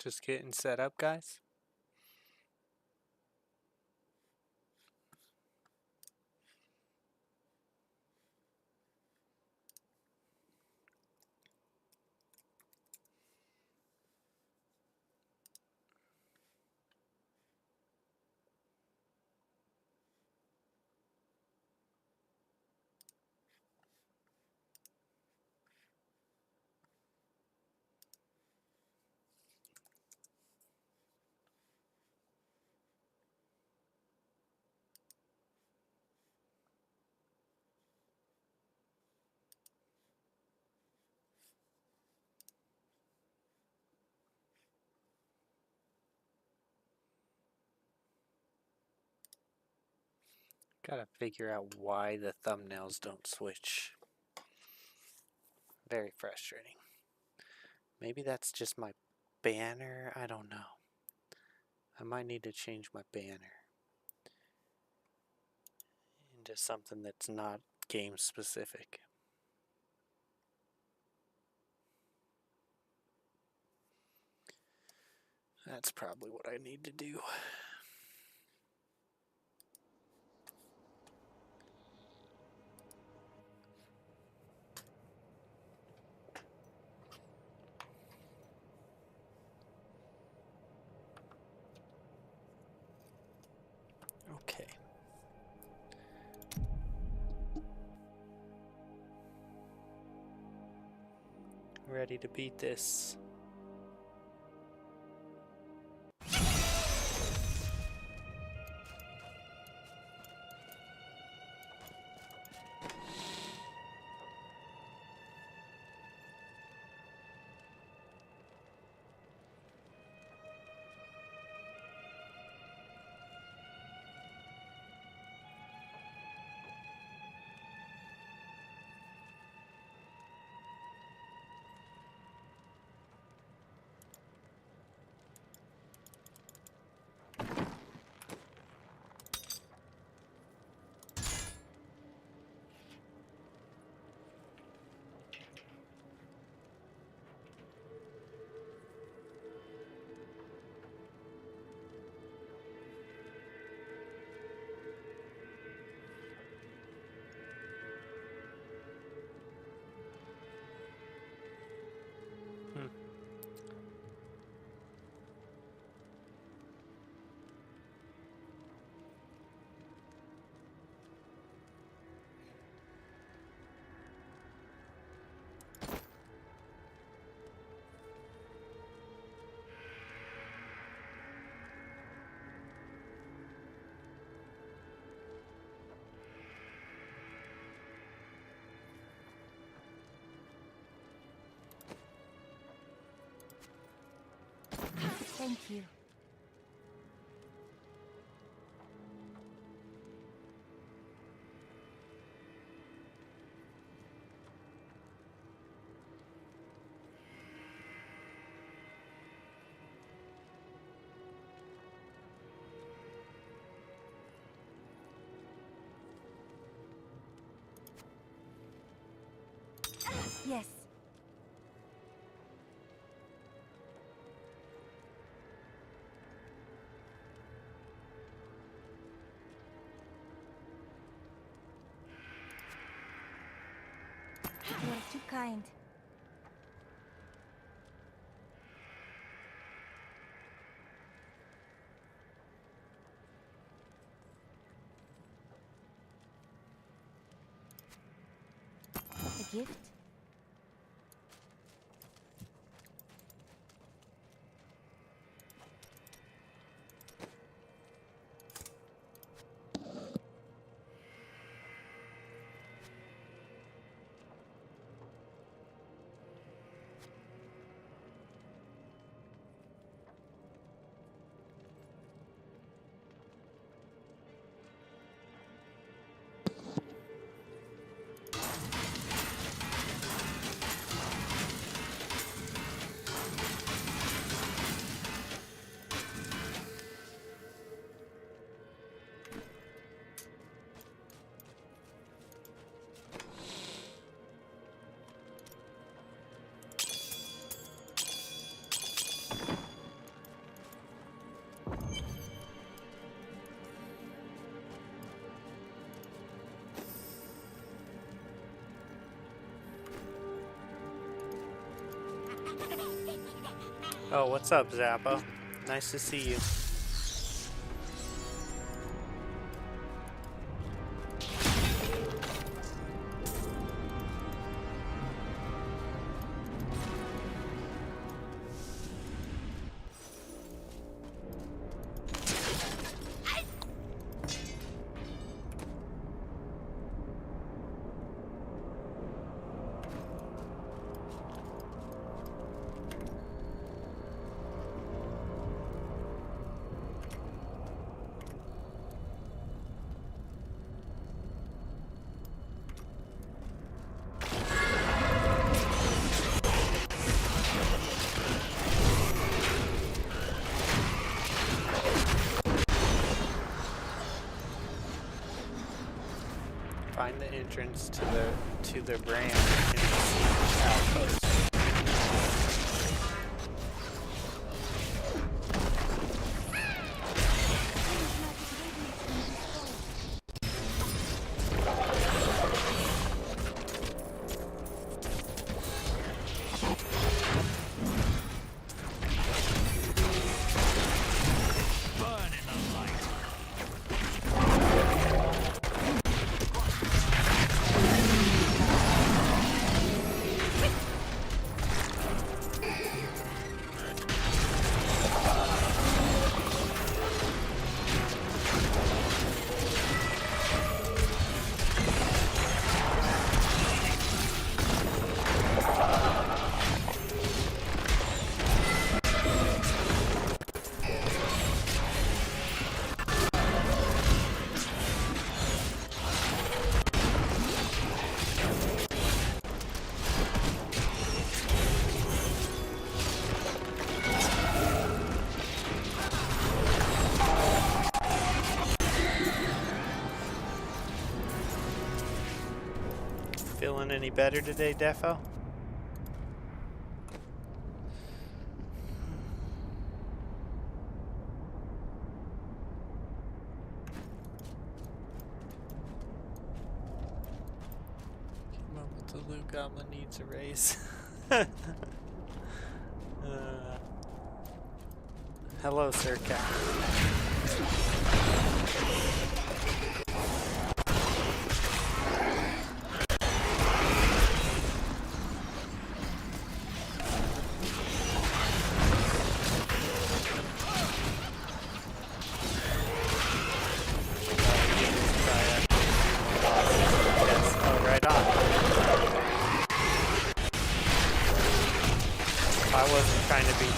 Just getting set up, guys. Gotta figure out why the thumbnails don't switch. Very frustrating. Maybe that's just my banner. I don't know. I might need to change my banner into something that's not game specific. That's probably what I need to do. Okay. Ready to beat this. Thank you. Yes. You're too kind. A gift? Oh, what's up, Zappo? Nice to see you. Find the entrance to the brand in the siege outpost. Feeling any better today, Defo? The Blue Goblin needs a raise. Hello, Sir Cat.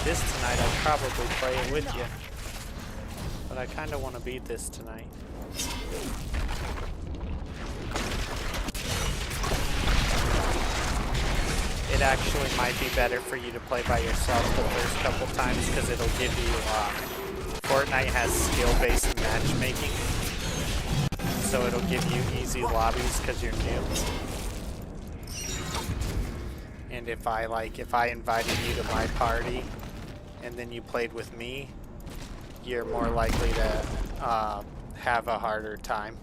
This tonight, I'd probably play it with you. But I kind of want to beat this tonight. It actually might be better for you to play by yourself the first couple times because it'll give you, Fortnite has skill-based matchmaking. So it'll give you easy lobbies because you're new. And if I invited you to my party, and then you played with me, you're more likely to have a harder time.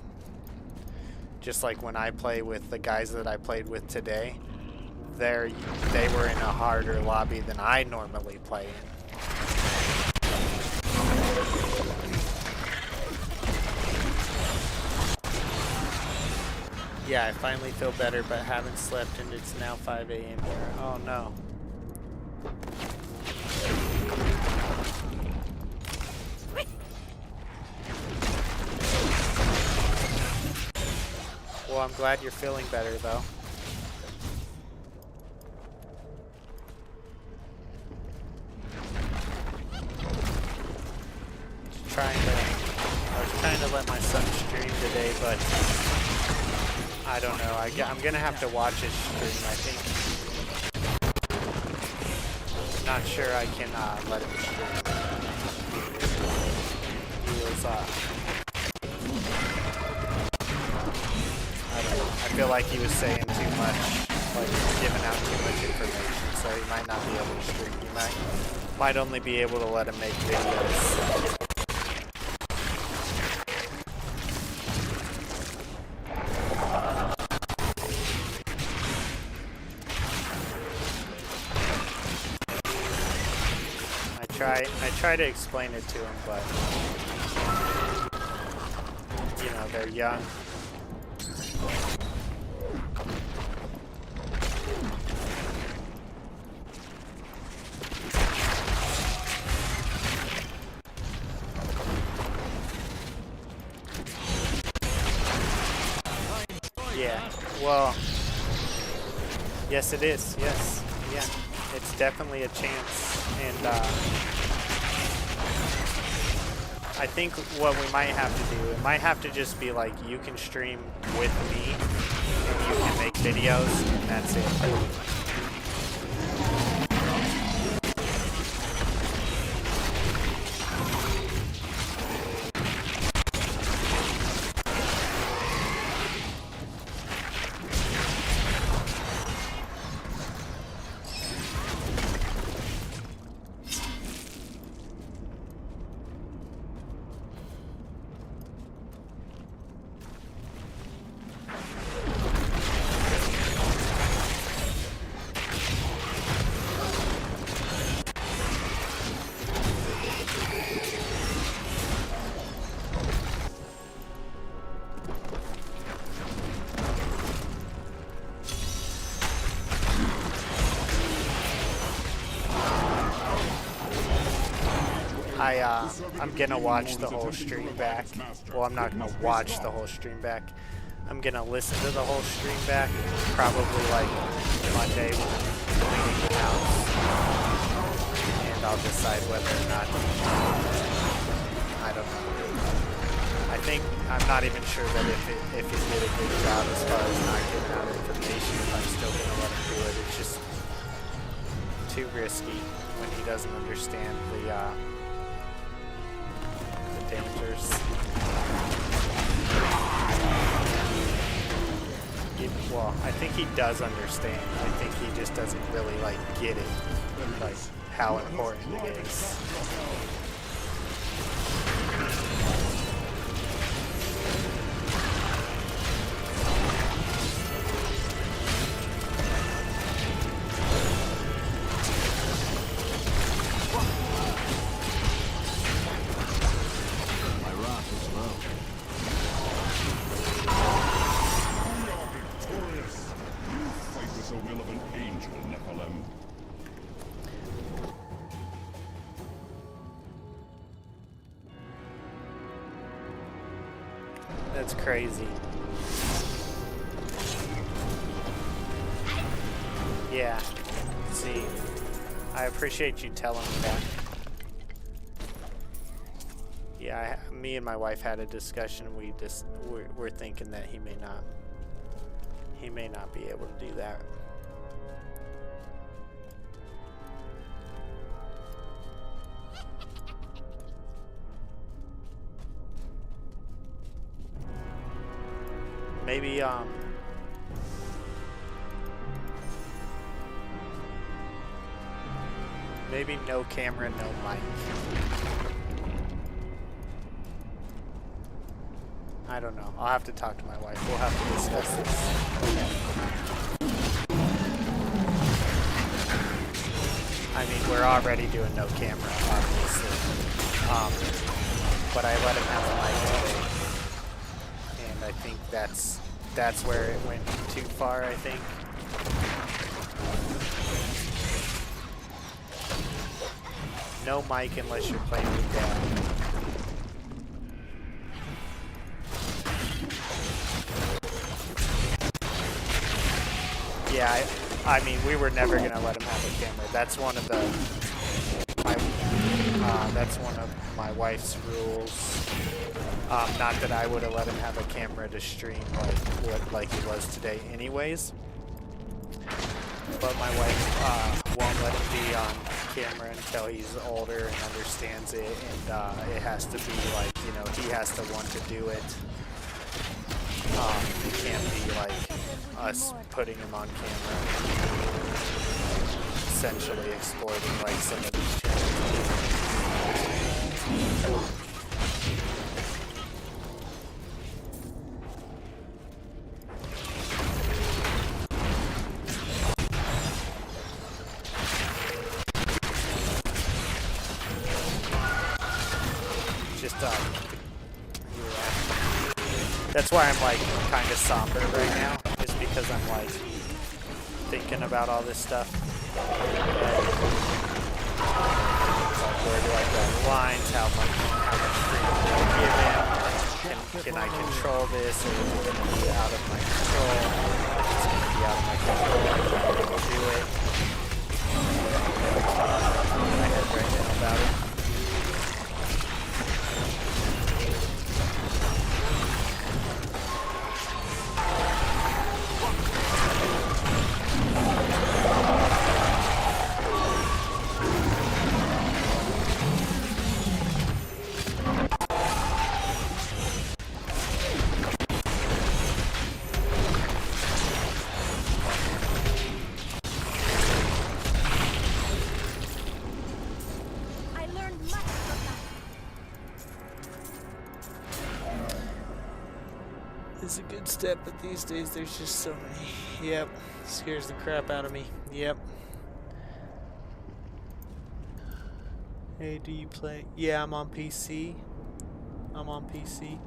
Just like when I play with the guys that I played with today, they were in a harder lobby than I normally play in. Yeah, I finally feel better, but haven't slept, and it's now 5 a.m. here. Oh no. Well, I'm glad you're feeling better, though. I was trying to let my son stream today, but I don't know. I'm gonna have to watch his stream, I think. Not sure I can let him stream. He was, I don't know. I feel like he was saying too much, like giving out too much information, so he might not be able to stream. He might only be able to let him make videos. try to explain it to them, but you know, they're young. Yeah, well, yes it is, yes, yeah, it's definitely a chance, and I think what we might have to do, it might have to just be like, you can stream with me, and you can make videos, and that's it. I'm gonna watch the whole stream back. Well, I'm not gonna watch the whole stream back. I'm gonna listen to the whole stream back, probably like Monday when I'm cleaning the house, and I'll decide whether or not. I don't know. I'm not even sure that if he did a good job as far as not giving out information, if I'm still gonna let him do it. It's just too risky when he doesn't understand the dangers. Well, I think he does understand. I think he just doesn't really like get it, like how important it is. That's crazy. Yeah. See, I appreciate you telling me that. Yeah, me and my wife had a discussion. We're thinking that he may not be able to do that. Maybe maybe no camera, no mic. I don't know. I'll have to talk to my wife. We'll have to discuss this. I mean, we're already doing no camera, obviously. But I let him have a mic today. And I think that's where it went too far, I think. No mic unless you're playing with Dad. Yeah, I mean, we were never gonna let him have a camera. That's one of my wife's rules. Not that I would have let him have a camera to stream like he was today, anyways. But my wife won't let him be on camera until he's older and understands it, and it has to be like, you know, he has to want to do it. It can't be like us putting him on camera, essentially exploiting like some of these channels. just that's why I'm like kind of somber right now, is because I'm like thinking about all this stuff. Like, where do I draw the lines? How much freedom do I give him? Can I control this, or is it going to be out of my control? If it's going to be out of my control, I can't really do it. In my head right now about it. Is a good step, but these days there's just so many. Yep, scares the crap out of me. Yep. Hey, do you play? Yeah, I'm on PC. I'm on PC.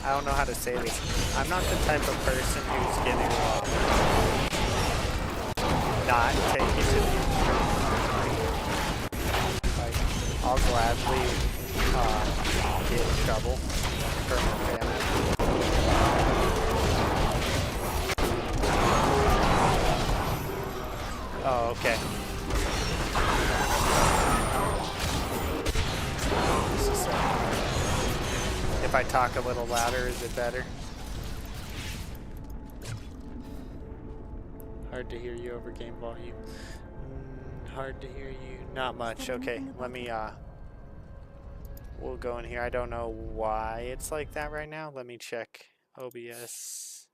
I don't know how to say this. I'm not the type of person who's gonna not take it to the like, I'll gladly get in trouble for my family. Oh, okay. If I talk a little louder, is it better? Hard to hear you over game volume. Hard to hear you. Not much. Okay, let me, we'll go in here. I don't know why it's like that right now. Let me check OBS.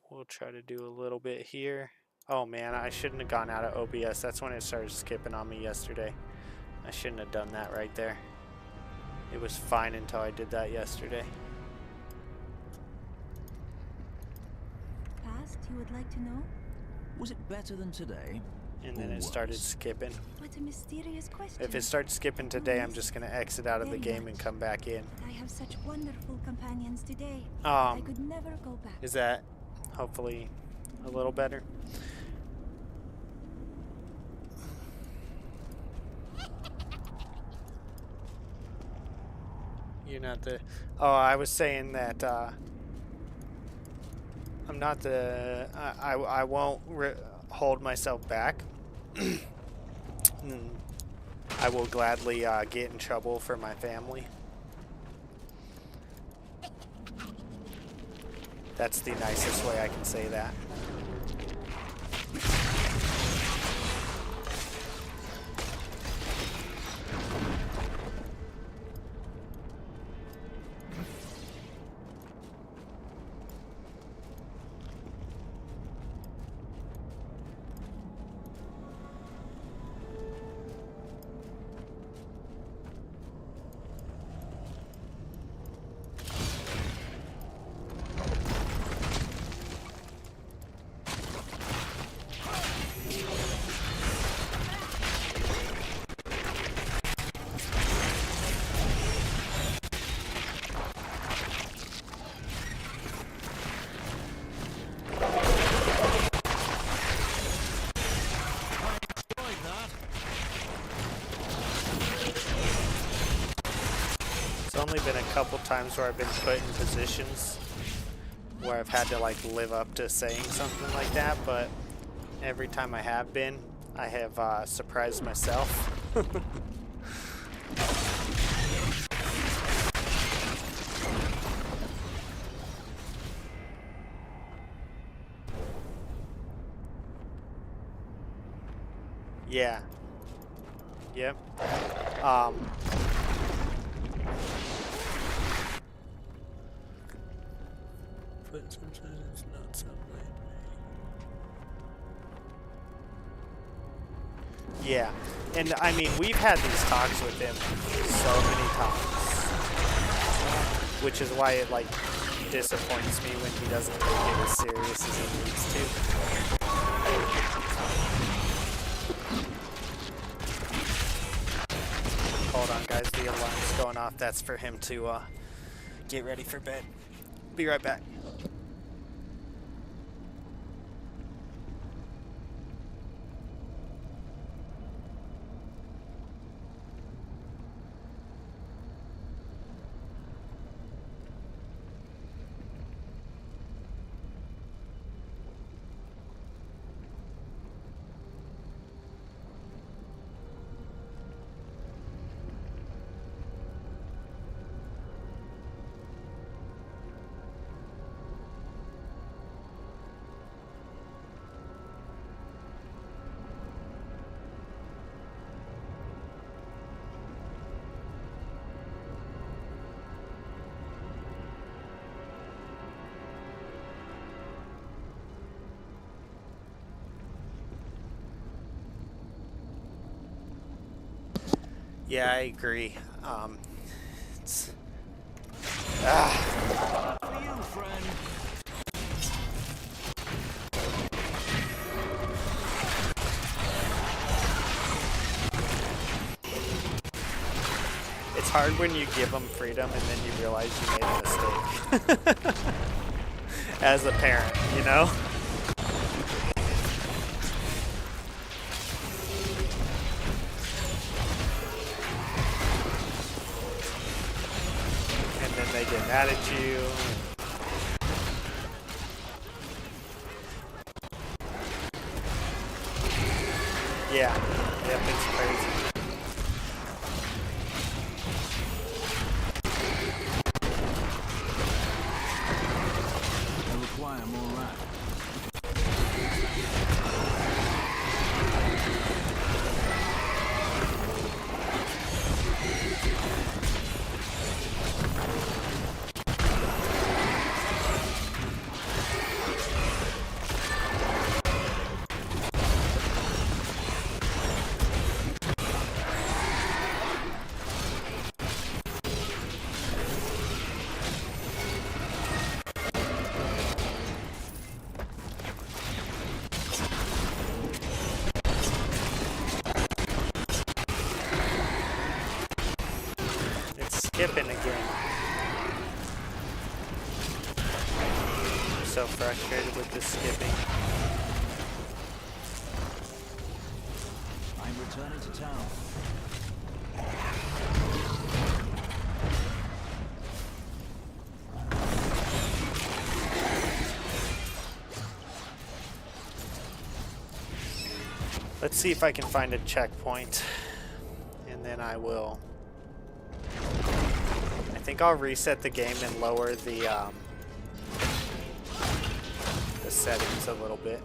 We'll try to do a little bit here. Oh man, I shouldn't have gone out of OBS. That's when it started skipping on me yesterday. I shouldn't have done that right there. It was fine until I did that yesterday. Past, you would like to know? Was it better than today? And then it started skipping. What a mysterious question. If it starts skipping today, I'm just going to exit out of the game and come back in. I have such wonderful companions today. I could never go back. Is that hopefully a little better? You're not the... Oh, I was saying that I'm not the... I won't hold myself back. I will gladly get in trouble for my family. That's the nicest way I can say that. Only been a couple times where I've been put in positions where I've had to like live up to saying something like that, but every time I have been, I have surprised myself. Yeah. Yep. But sometimes it's not so way. Yeah, and I mean, we've had these talks with him so many times, which is why it like disappoints me when he doesn't take it as serious as he needs to. Hold on, guys, the alarm's going off. That's for him to get ready for bed. Be right back. Yeah, I agree. It's For you, friend. it's hard when you give them freedom and then you realize you made a mistake. As a parent, you know? And then they get mad at you. Yeah. Yep, it's crazy. I require more rat. Skipping again. I'm so frustrated with this skipping. I'm returning to town. Let's see if I can find a checkpoint, and then I will. I think I'll reset the game and lower the settings a little bit.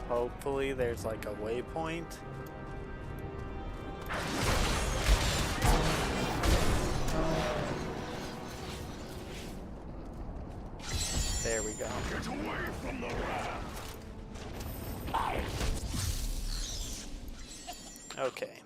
Hopefully there's like a waypoint. There we go. Get away from the rat. Okay.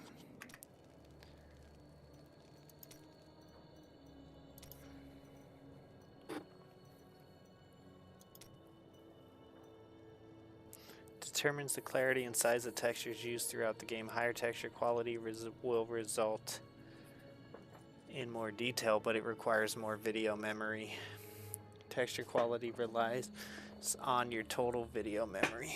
Determines the clarity and size of textures used throughout the game. Higher texture quality will result in more detail, but it requires more video memory. Texture quality relies on your total video memory.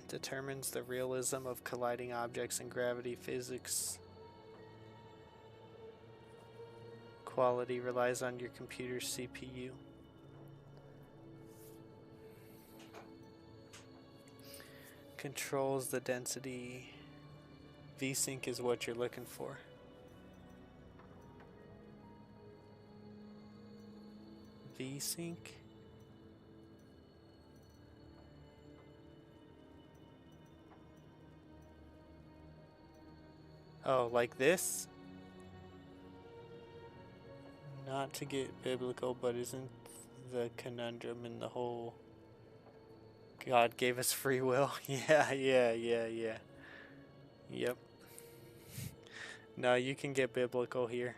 Determines the realism of colliding objects in gravity physics. Quality relies on your computer's CPU. Controls the density. VSync is what you're looking for. VSync. Oh, like this? Not to get biblical, but isn't the conundrum in the whole God gave us free will? Yeah. Yep. No, you can get biblical here.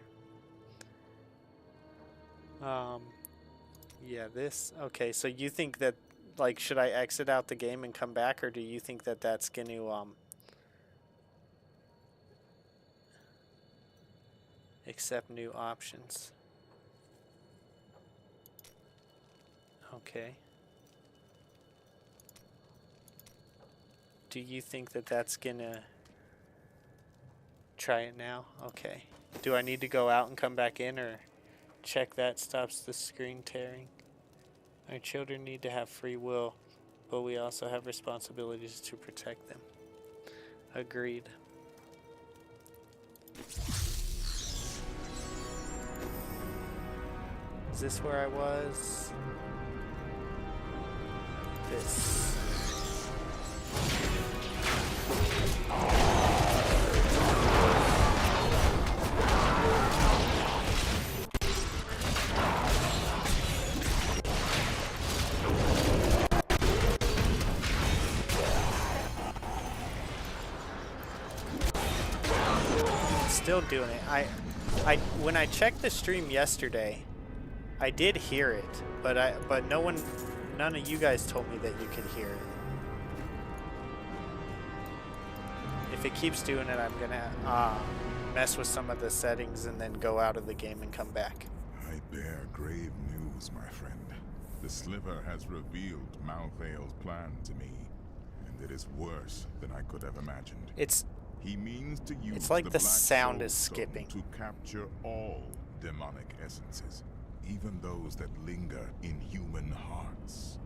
Yeah, this. Okay, so you think that, like, should I exit out the game and come back, or do you think that that's going to, accept new options? Okay. Do you think that that's gonna try it now? Okay. Do I need to go out and come back in, or check that stops the screen tearing? Our children need to have free will, but we also have responsibilities to protect them. Agreed. Is this where I was? This. Still doing it. When I checked the stream yesterday, I did hear it, but none of you guys told me that you could hear it. If it keeps doing it, I'm gonna mess with some of the settings and then go out of the game and come back. I bear grave news, my friend. The Sliver has revealed Malthael's plan to me, and it is worse than I could have imagined. He means to use it's like the Black sound Soul is skipping. Stone to capture all demonic essences, even those that linger in human hearts.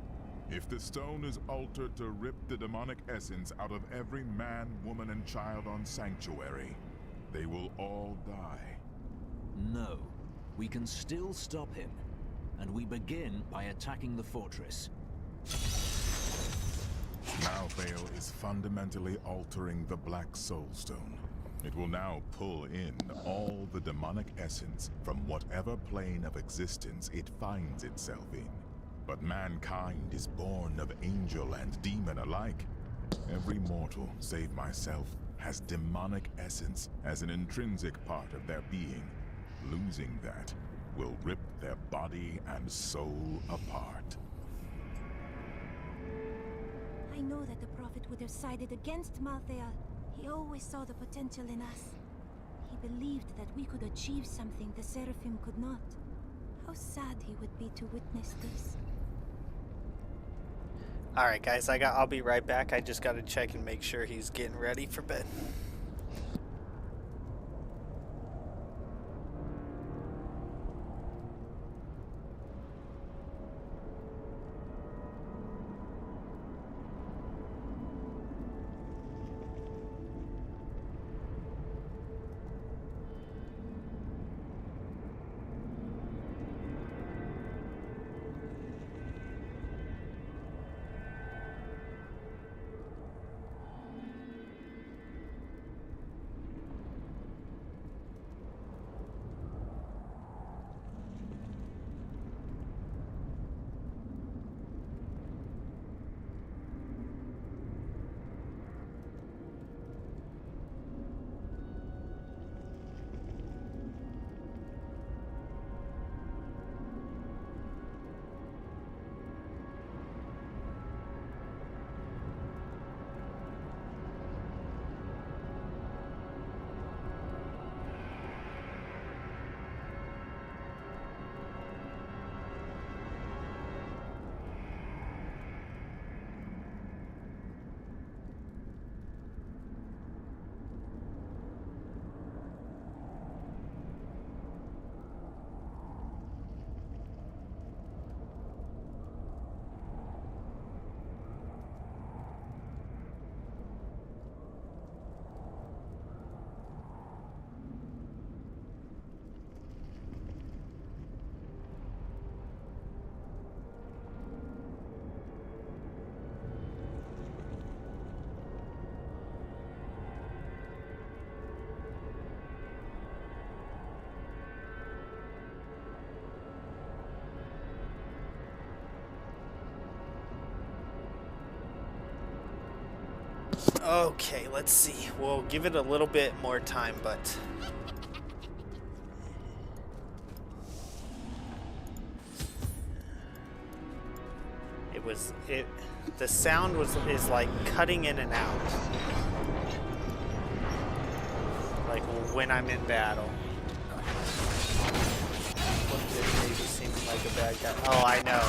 If the stone is altered to rip the demonic essence out of every man, woman, and child on Sanctuary, they will all die. No, we can still stop him, and we begin by attacking the fortress. Malthael is fundamentally altering the Black Soul Stone. It will now pull in all the demonic essence from whatever plane of existence it finds itself in. But mankind is born of angel and demon alike. Every mortal, save myself, has demonic essence as an intrinsic part of their being. Losing that will rip their body and soul apart. I know that the Prophet would have sided against Malthael. He always saw the potential in us. He believed that we could achieve something the Seraphim could not. How sad he would be to witness this. Alright guys, I'll be right back. I just gotta check and make sure he's getting ready for bed. Okay, let's see. We'll give it a little bit more time, but the sound is like cutting in and out. Like when I'm in battle. Look at maybe seeming like a bad guy. Oh, I know.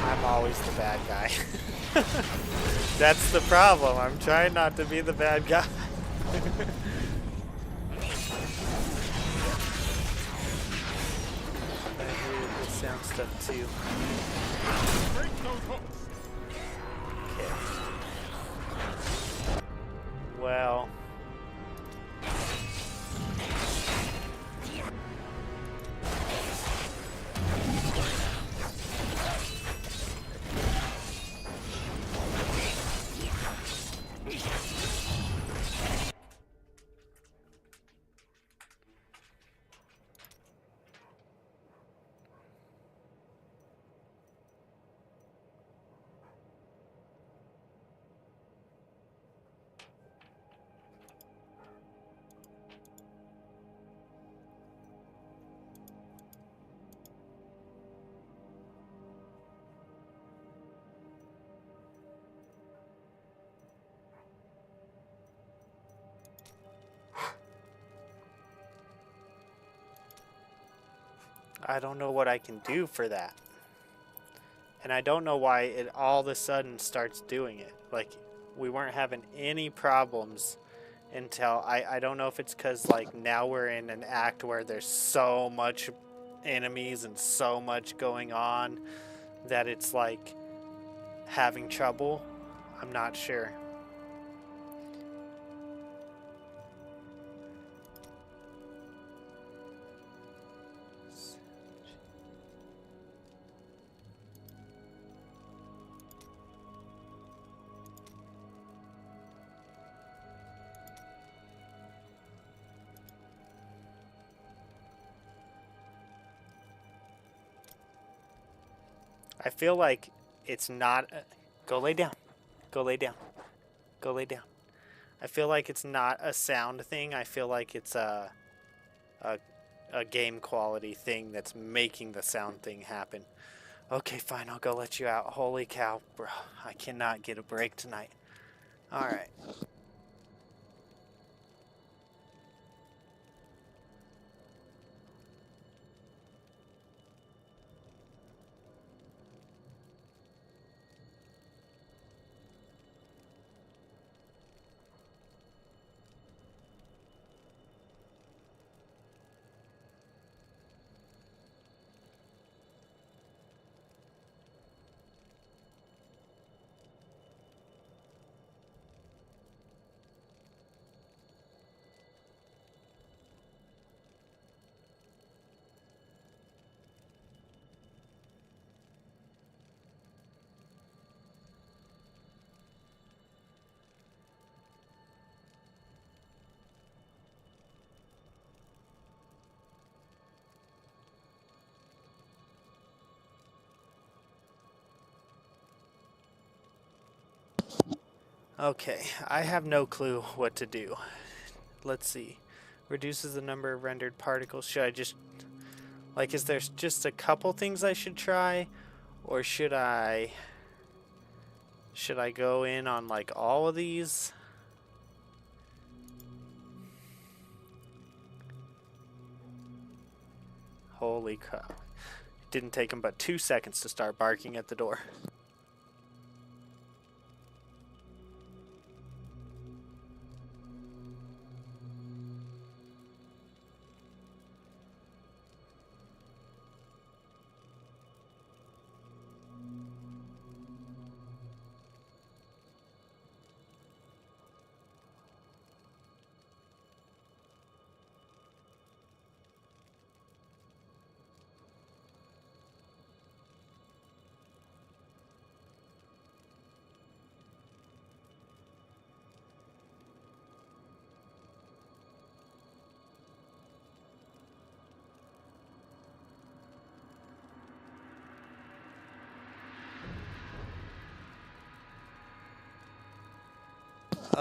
I'm always the bad guy. That's the problem. I'm trying not to be the bad guy. I hated the sound stuff too. Okay. Well. I don't know what I can do for that. And I don't know why it all of a sudden starts doing it. Like, we weren't having any problems until I don't know if it's because, like, now we're in an act where there's so much enemies and so much going on that it's, like, having trouble. I'm not sure. I feel like it's not... Go lay down. Go lay down. Go lay down. I feel like it's not a sound thing. I feel like it's a game quality thing that's making the sound thing happen. Okay, fine. I'll go let you out. Holy cow, bro. I cannot get a break tonight. All right. Okay, I have no clue what to do. Let's see. Reduces the number of rendered particles. Should I just... Like, is there just a couple things I should try? Or should I... Should I go in on, like, all of these? Holy cow. It didn't take him but 2 seconds to start barking at the door.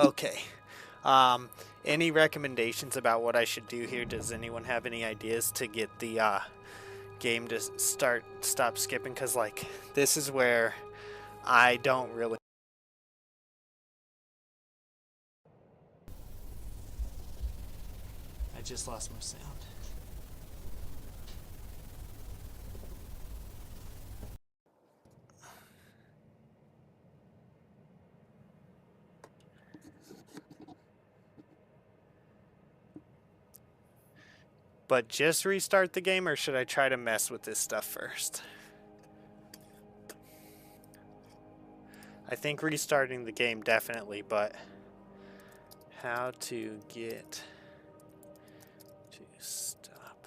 Okay. Any recommendations about what I should do here? Does anyone have any ideas to get the game to stop skipping? Because, like, this is where I don't really... I just lost my sound. But just restart the game, or should I try to mess with this stuff first? I think restarting the game definitely, but how to get to stop?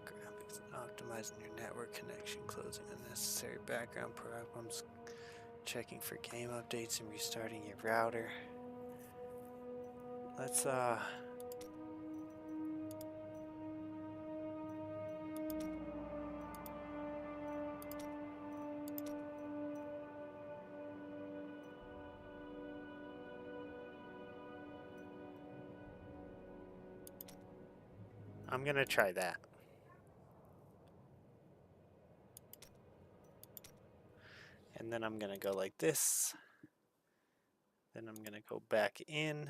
Graphics, optimizing your network connection, closing unnecessary background problems, checking for game updates, and restarting your router. Let's I'm gonna try that. And then I'm gonna go like this. Then I'm gonna go back in.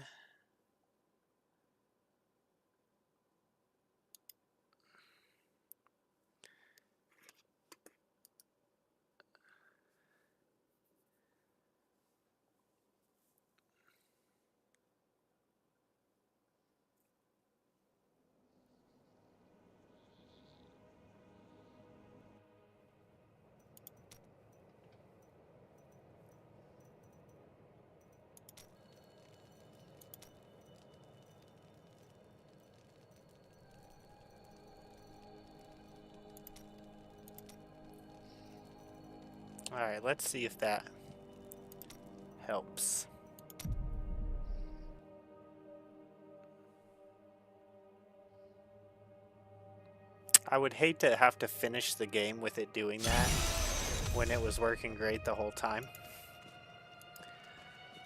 Alright, let's see if that helps. I would hate to have to finish the game with it doing that when it was working great the whole time.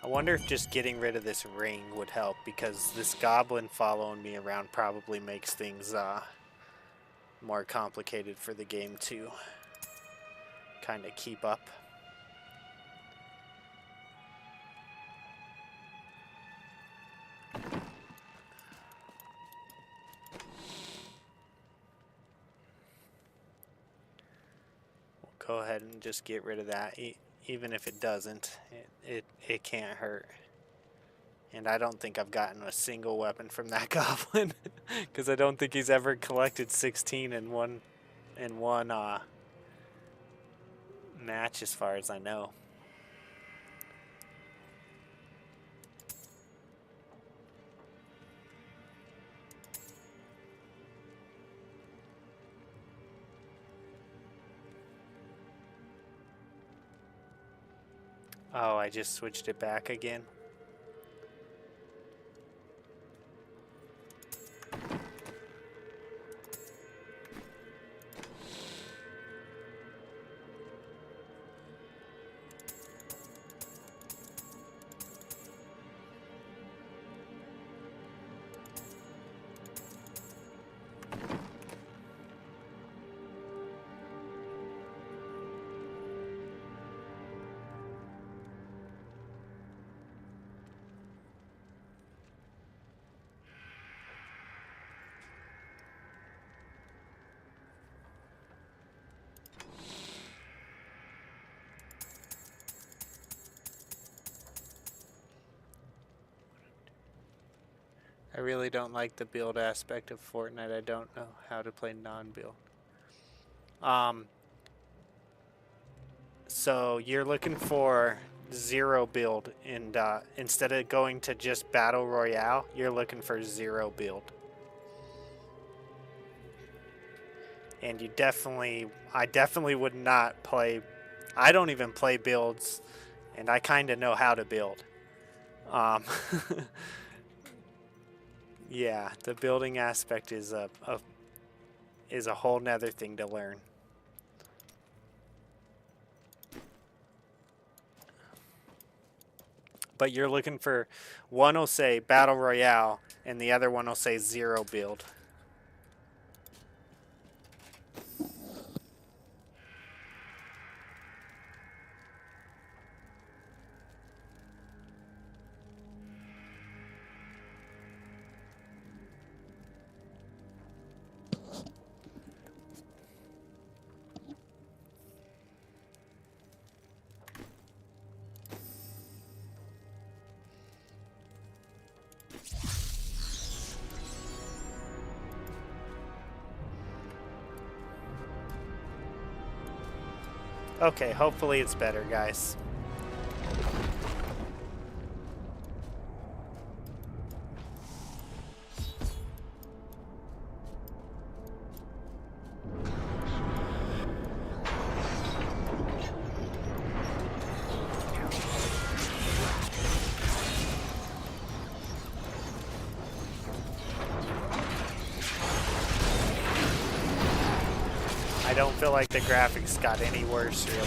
I wonder if just getting rid of this ring would help, because this goblin following me around probably makes things more complicated for the game to kind of keep up. We'll go ahead and just get rid of that. Even if it doesn't, it can't hurt. And I don't think I've gotten a single weapon from that goblin, because I don't think he's ever collected 16 in one match, as far as I know. Oh, I just switched it back again. I really don't like the build aspect of Fortnite. I don't know how to play non-build. So you're looking for zero build, and instead of going to just Battle Royale, you're looking for zero build. And I definitely would not play, I don't even play builds, and I kind of know how to build. Yeah, the building aspect is a whole nother thing to learn. But you're looking for, one will say Battle Royale, and the other one will say Zero Build. Okay, hopefully it's better, guys. I don't feel like the graphics got any worse, really.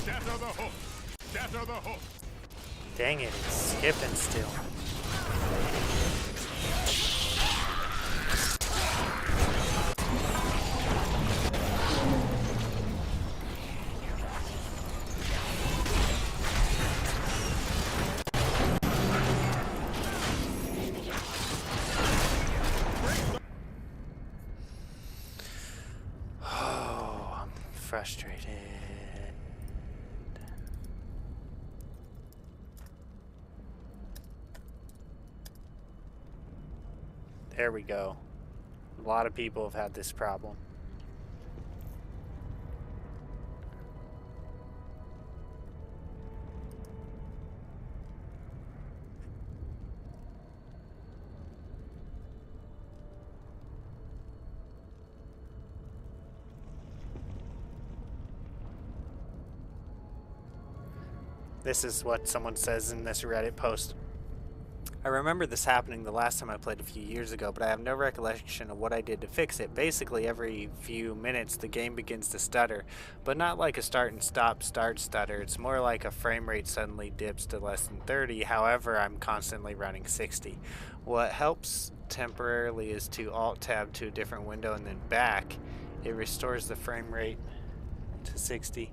Shatter the hook! Shatter the hook! Dang it, it's skipping still. Oh, I'm frustrated. There we go. A lot of people have had this problem. This is what someone says in this Reddit post. I remember this happening the last time I played a few years ago, but I have no recollection of what I did to fix it. Basically, every few minutes the game begins to stutter, but not like a start and stop start stutter. It's more like a frame rate suddenly dips to less than 30. However, I'm constantly running 60. What helps temporarily is to Alt-Tab to a different window and then back. It restores the frame rate to 60.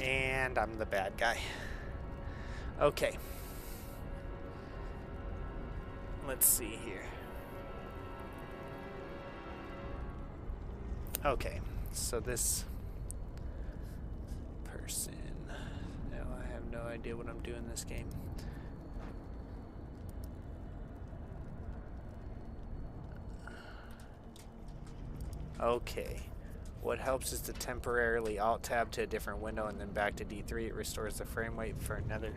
And I'm the bad guy. Okay. Let's see here. Okay, so this person... No, I have no idea what I'm doing in this game. Okay. What helps is to temporarily Alt-Tab to a different window and then back to D3. It restores the frame rate for another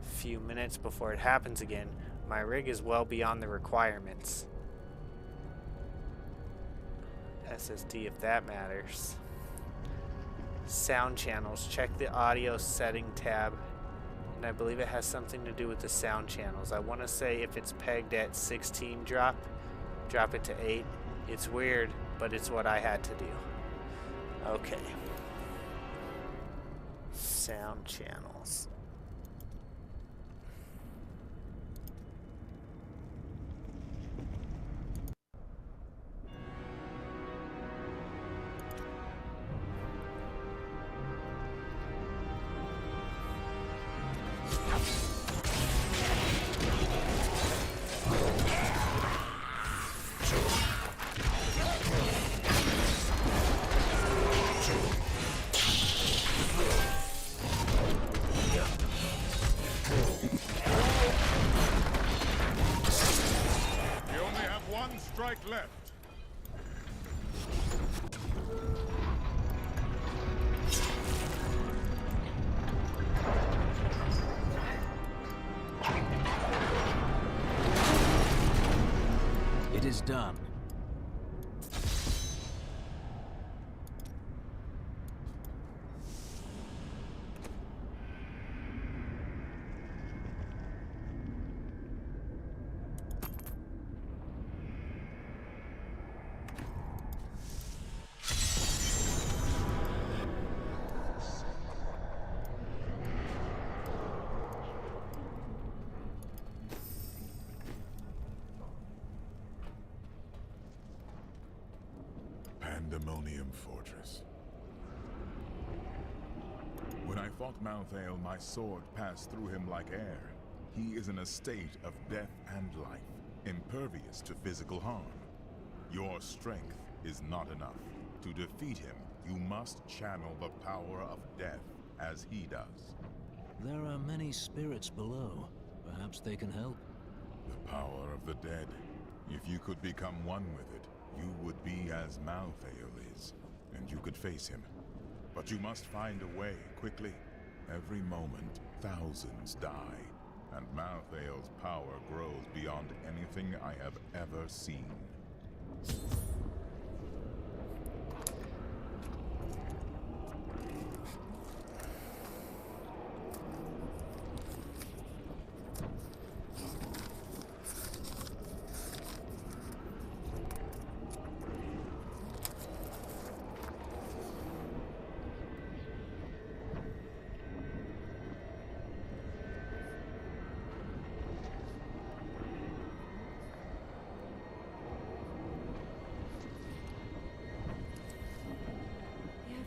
few minutes before it happens again. My rig is well beyond the requirements. SSD if that matters. Sound channels. Check the audio setting tab. And I believe it has something to do with the sound channels. I want to say if it's pegged at 16 drop it to 8. It's weird, but it's what I had to do. Okay. Sound channels. Left. It is done. Pandemonium Fortress. When I fought Malthael, my sword passed through him like air. He is in a state of death and life, impervious to physical harm. Your strength is not enough. To defeat him, you must channel the power of death as he does. There are many spirits below. Perhaps they can help. The power of the dead. If you could become one with it, you would be as Malthael is, and you could face him. But you must find a way, quickly. Every moment, thousands die, and Malthael's power grows beyond anything I have ever seen.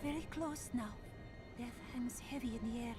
Very close now. Death hangs heavy in the air.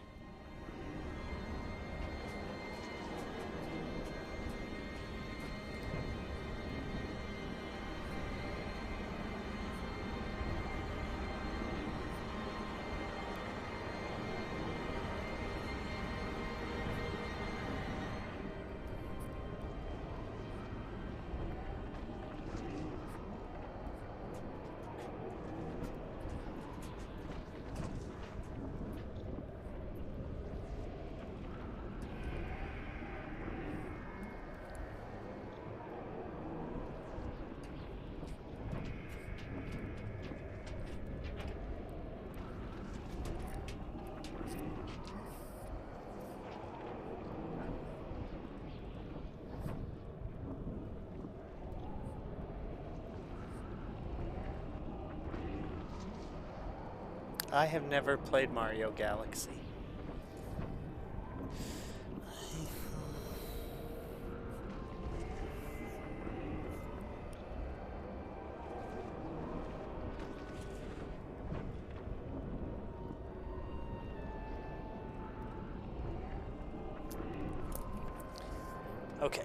I have never played Mario Galaxy. Okay.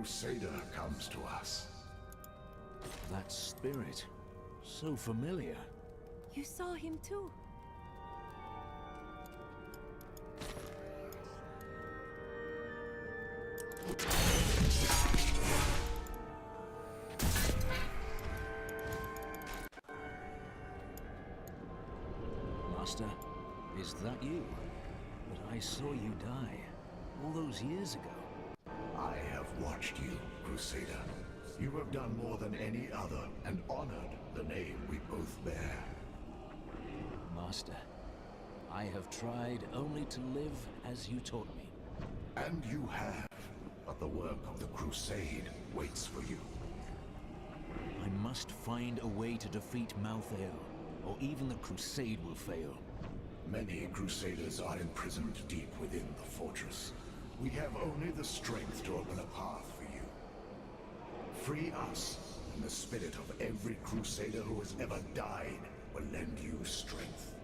Crusader comes to us. That spirit, so familiar. You saw him too. Master, is that you? But I saw you die all those years ago. I have watched you, Crusader. You have done more than any other, and honored the name we both bear. Master, I have tried only to live as you taught me. And you have, but the work of the Crusade waits for you. I must find a way to defeat Malthael, or even the Crusade will fail. Many Crusaders are imprisoned deep within the fortress. We have only the strength to open a path for you. Free us, and the spirit of every Crusader who has ever died will lend you strength.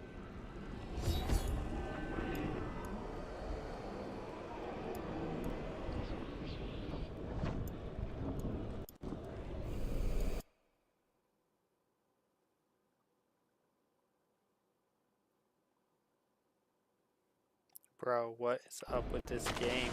Bro, what is up with this game?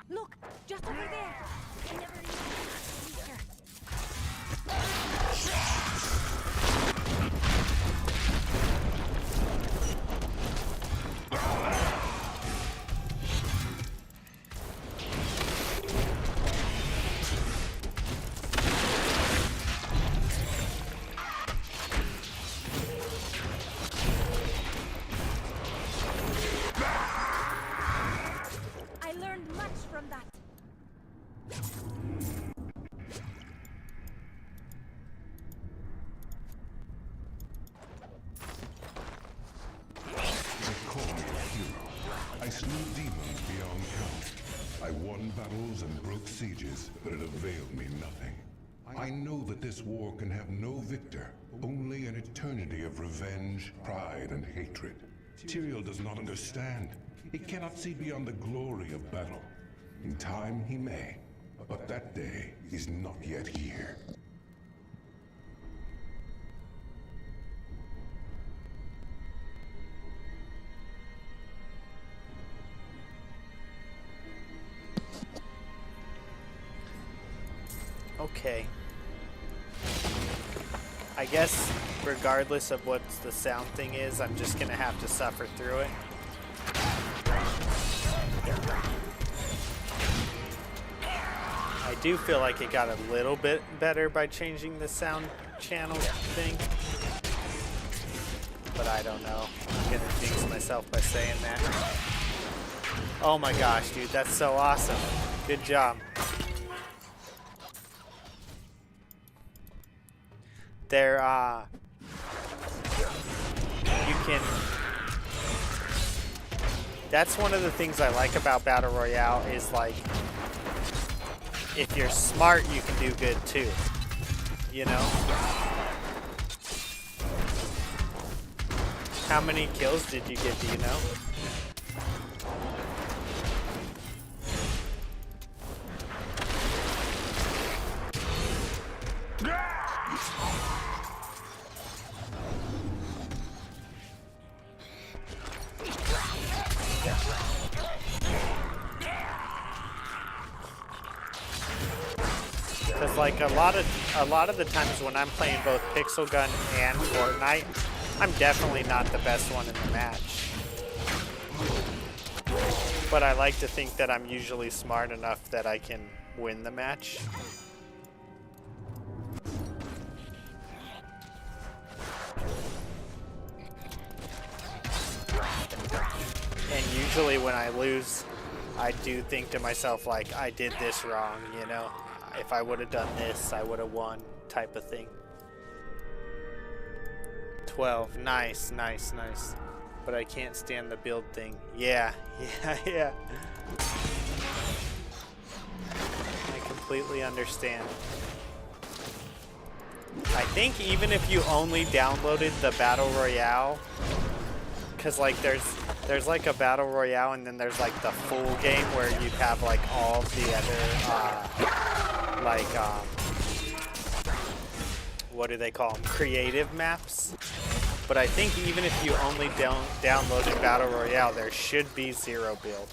Look, just over there. I never even here. I learned much from that. I slew demons beyond count. I won battles and broke sieges, but it availed me nothing. I know that this war can have no victor, only an eternity of revenge, pride, and hatred. Tyrael does not understand. He cannot see beyond the glory of battle. In time he may, but that day is not yet here. Okay. I guess regardless of what the sound thing is, I'm just gonna have to suffer through it. I do feel like it got a little bit better by changing the sound channel thing. But I don't know. I'm gonna jinx myself by saying that. Oh my gosh, dude, that's so awesome. Good job. There, you can, that's one of the things I like about Battle Royale is like, if you're smart, you can do good too, you know? How many kills did you get, do you know? Because like a lot of the times when I'm playing both Pixel Gun and Fortnite, I'm definitely not the best one in the match. But I like to think that I'm usually smart enough that I can win the match. And usually when I lose, I do think to myself like, I did this wrong, you know? If I would have done this, I would have won, type of thing. 12, nice, nice, nice. But I can't stand the build thing. Yeah, yeah, yeah. completely understand. I think even if you only downloaded the Battle Royale, because like there's like a Battle Royale and then there's like the full game where you'd have like all the other what do they call them? Creative maps. But I think even if you only downloaded Battle Royale, there should be zero build.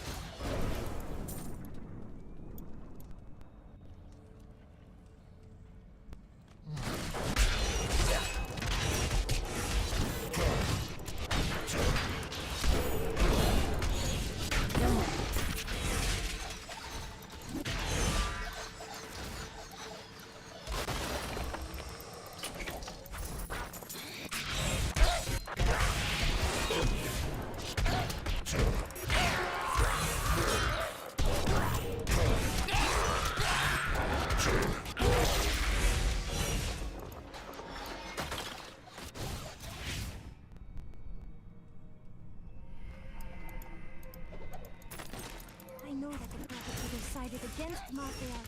I know that the prophet would have sided against Malthael.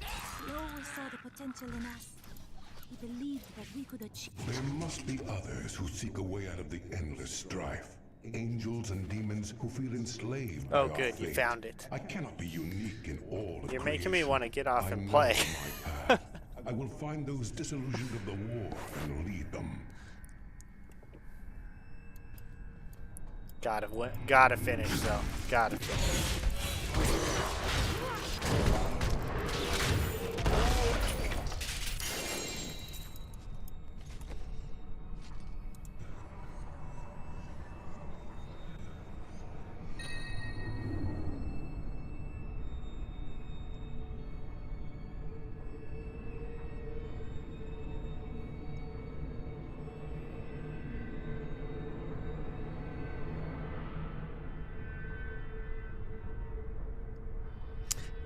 He always saw the potential in us. He believed that we could achieve. There must be others who seek a way out of the endless strife. Angels and demons who feel enslaved by Oh, our good, you fate. found it. I cannot be unique in all of You're making me creation. want to get off I and know play. my path. I will find those disillusioned of the war and lead them. Gotta finish though. Gotta finish.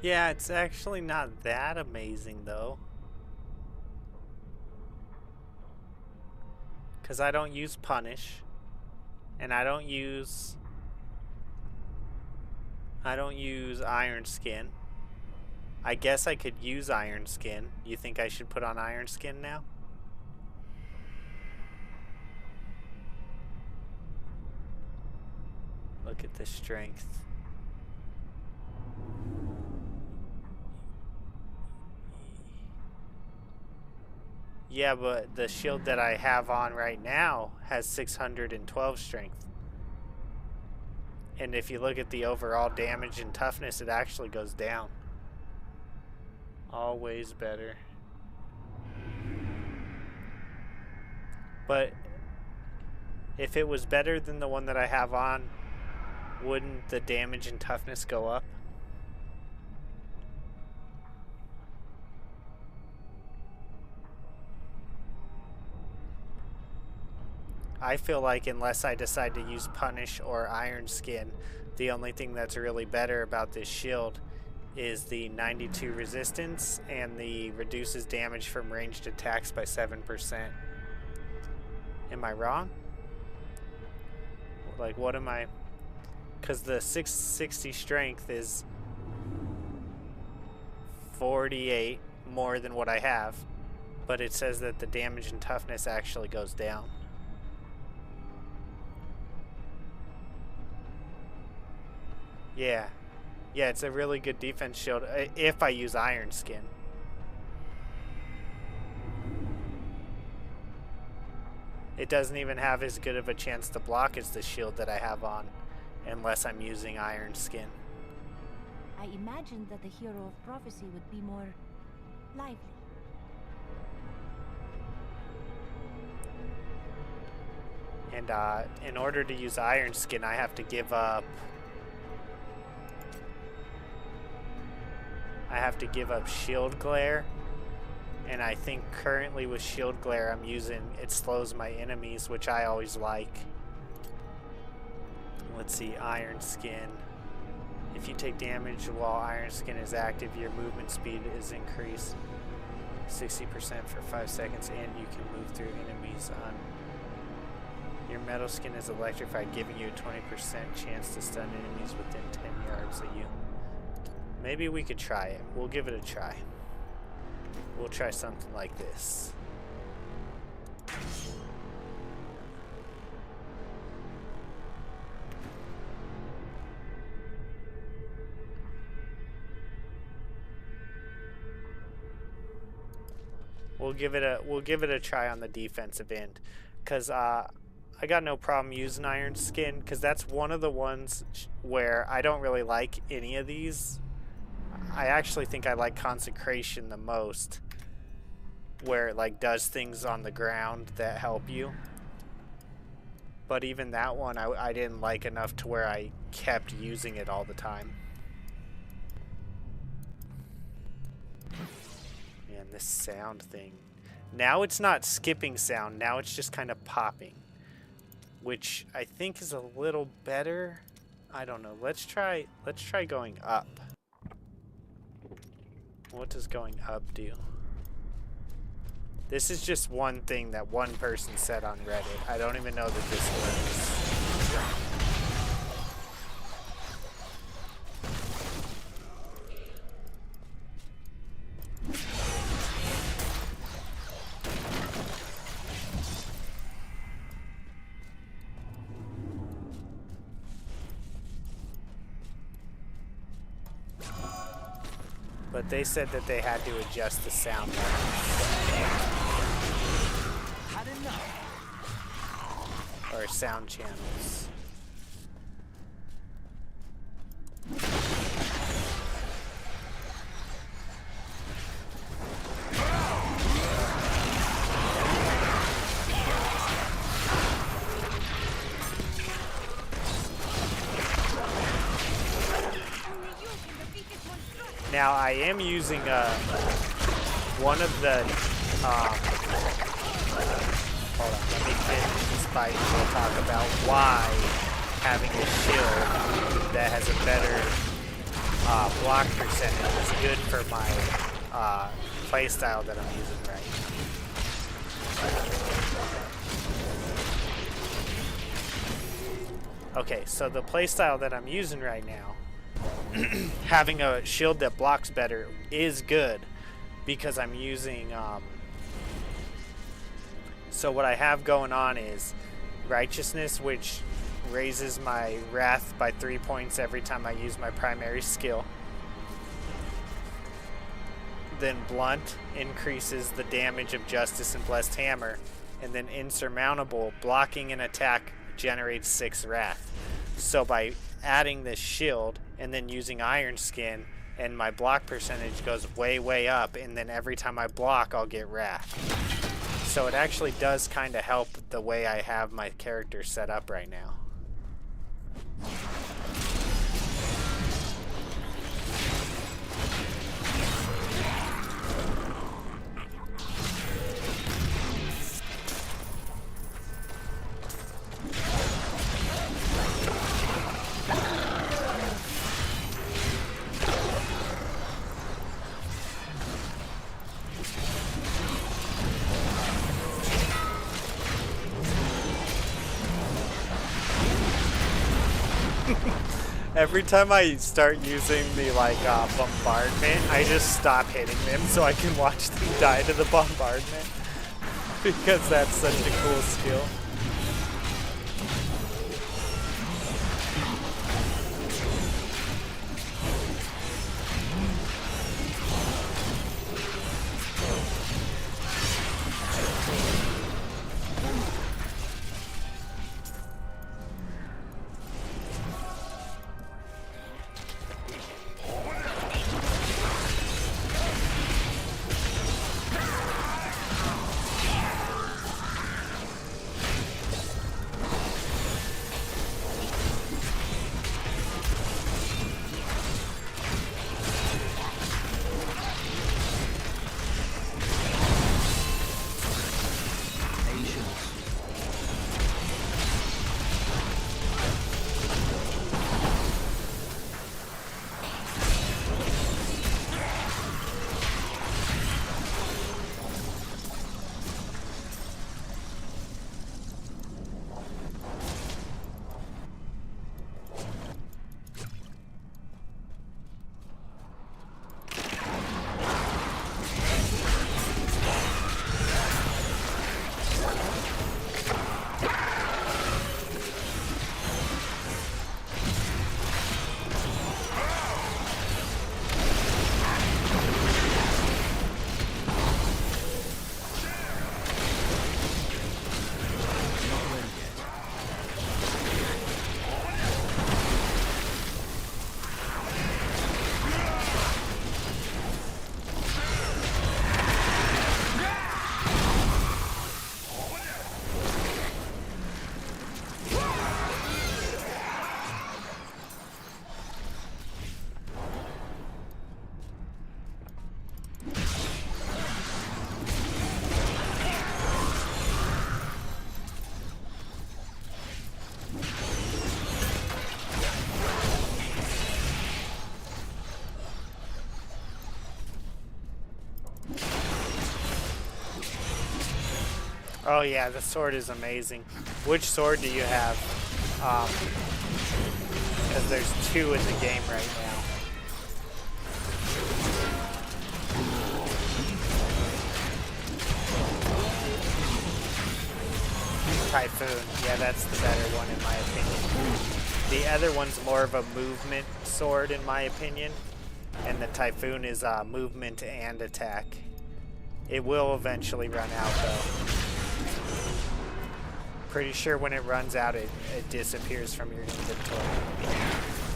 Yeah, it's actually not that amazing though. Because I don't use Punish. And I don't use Iron Skin. I guess I could use Iron Skin. You think I should put on Iron Skin now? Look at the strength. Yeah, but the shield that I have on right now has 612 strength. And if you look at the overall damage and toughness, it actually goes down. Always better. But if it was better than the one that I have on, wouldn't the damage and toughness go up? I feel like unless I decide to use Punish or Iron Skin, the only thing that's really better about this shield is the 92 resistance and the reduces damage from ranged attacks by 7%. Am I wrong? Like, what am I? Because the 660 strength is 48 more than what I have, but it says that the damage and toughness actually goes down. Yeah. Yeah, it's a really good defense shield if I use Iron Skin. It doesn't even have as good of a chance to block as the shield that I have on, unless I'm using Iron Skin. I imagined that the hero of prophecy would be more lively. And in order to use Iron Skin, I have to give up... Shield Glare. And I think currently with Shield Glare, it slows my enemies, which I always like. Let's see, Iron Skin. If you take damage while Iron Skin is active, your movement speed is increased 60% for 5 seconds, and you can move through enemies on. Your metal skin is electrified, giving you a 20% chance to stun enemies within 10 yards of you. Maybe we could try it. We'll give it a try. We'll try something like this. We'll give it a try on the defensive end, cause I got no problem using Iron Skin, cause that's one of the ones where I don't really like any of these. I actually think I like Consecration the most, where it like does things on the ground that help you. But even that one I didn't like enough to where I kept using it all the time. Man, this sound thing. Now it's not skipping sound, now it's just kind of popping, which I think is a little better. I don't know. Let's try going up. What does going up do? This is just one thing that one person said on Reddit. I don't even know that this works. But they said that they had to adjust the sound Had enough. or sound channels. Now I am using one of the hold on, let me finish this fight and we'll talk about why having a shield that has a better block percentage is good for my playstyle that I'm using right now. Okay, so the playstyle that I'm using right now, having a shield that blocks better is good because I'm using so what I have going on is Righteousness, which raises my wrath by 3 points every time I use my primary skill. Then Blunt increases the damage of Justice and Blessed Hammer, and then Insurmountable, blocking an attack generates 6 wrath. So by adding this shield and then using Iron Skin, and my block percentage goes way up, and then every time I block I'll get wrath. So it actually does kind of help the way I have my character set up right now. Every time I start using the bombardment, I just stop hitting them so I can watch them die to the bombardment because that's such a cool skill. Oh yeah, the sword is amazing. Which sword do you have? Because there's two in the game right now. Typhoon. Yeah, that's the better one in my opinion. The other one's more of a movement sword in my opinion. And the Typhoon is movement and attack. It will eventually run out though. Pretty sure when it runs out, it disappears from your inventory.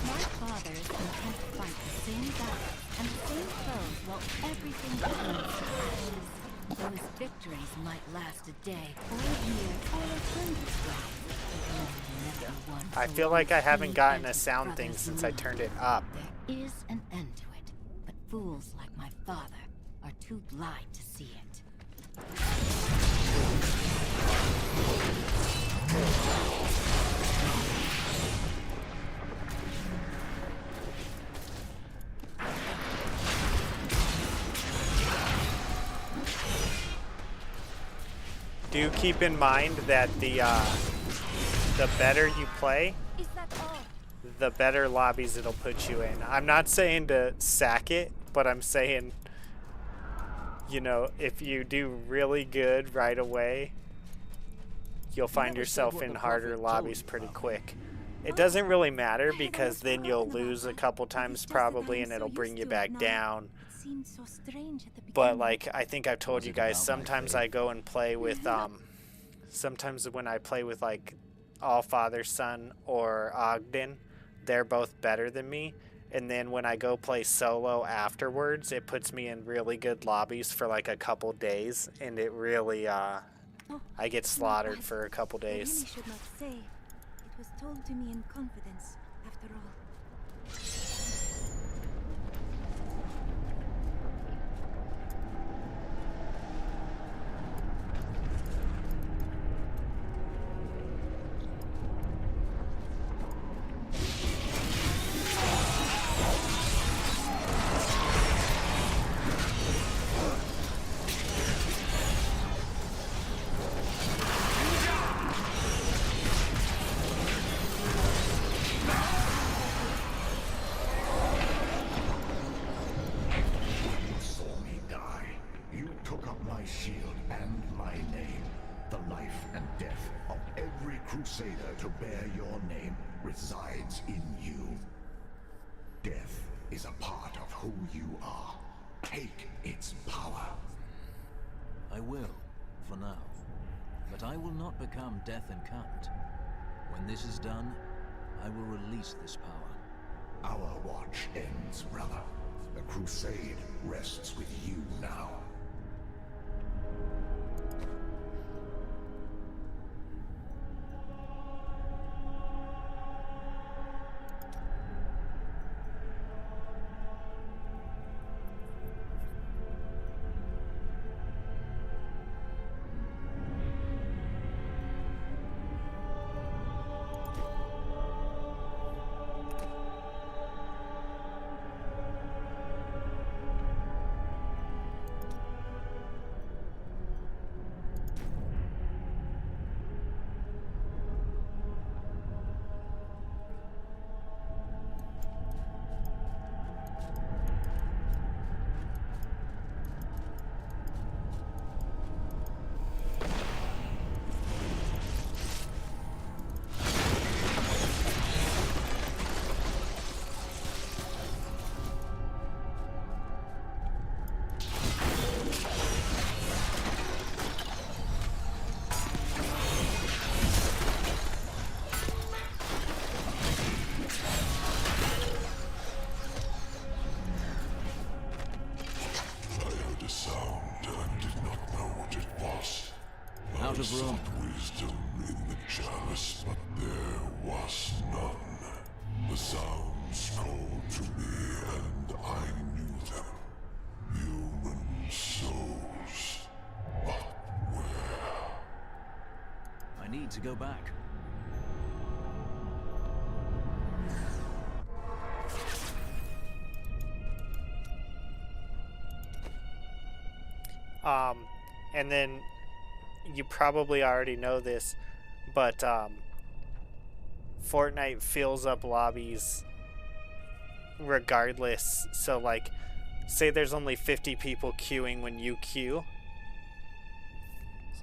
My father is content to fight the same battles and the same foes while everything burns to ashes. Though his victories might last a day, or a year, or a hundred days, never one I so feel long like I as haven't he gotten and a his sound thing brothers since I live. turned it up. There is an end to it, but fools like my father are too blind to see it. Do keep in mind that the better you play, Is that all? the better lobbies it'll put you in. I'm not saying to sack it, but I'm saying, you know, if you do really good right away, you'll find never yourself said what in the harder prophet lobbies told you pretty about me. quick. It doesn't really matter I had because almost then you'll forgotten about lose a that. couple It's times just that probably I'm and so it'll bring used you to it back now. down. It seemed so strange at the beginning. But like I think I've told Was you it guys, about my sometimes faith? I go and play with sometimes when I play with like All Father Son or Ogden, they're both better than me. And then when I go play solo afterwards, it puts me in really good lobbies for like a couple days, and it really I get my slaughtered bad. for a couple I really days. should not say. It was told to me in confidence, after all. You saw me die. You took up my shield and my name. The life and death of every crusader to bear your name resides in you. Death is a part of who you are. Take its power. I will, for now. But I will not become death incarnate. When this is done, I will release this power. Our watch ends, brother. The crusade rests with you now. Out of room. Wisdom in the chalice, but there was none. The sounds called to me, and I knew them. Human souls. But where? I need to go back. And then you probably already know this, but Fortnite fills up lobbies regardless. So like, say there's only 50 people queuing when you queue,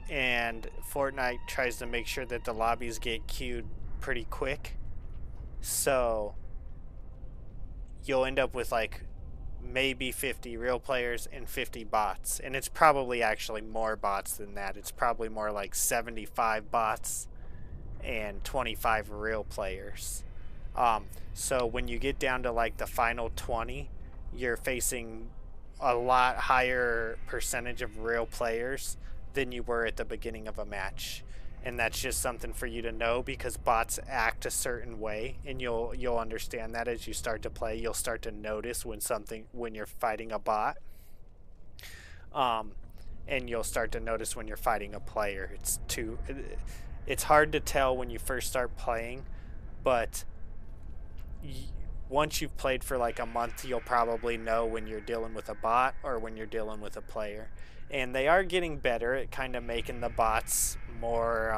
and Fortnite tries to make sure that the lobbies get queued pretty quick. So you'll end up with like maybe 50 real players and 50 bots. And it's probably actually more bots than that. It's probably more like 75 bots and 25 real players. So when you get down to like the final 20, you're facing a lot higher percentage of real players than you were at the beginning of a match. And that's just something for you to know, because bots act a certain way, and you'll understand that as you start to play. You'll start to notice when you're fighting a bot, and you'll start to notice when you're fighting a player. It's hard to tell when you first start playing, but once you've played for like a month, you'll probably know when you're dealing with a bot or when you're dealing with a player. And they are getting better at kind of making the bots more...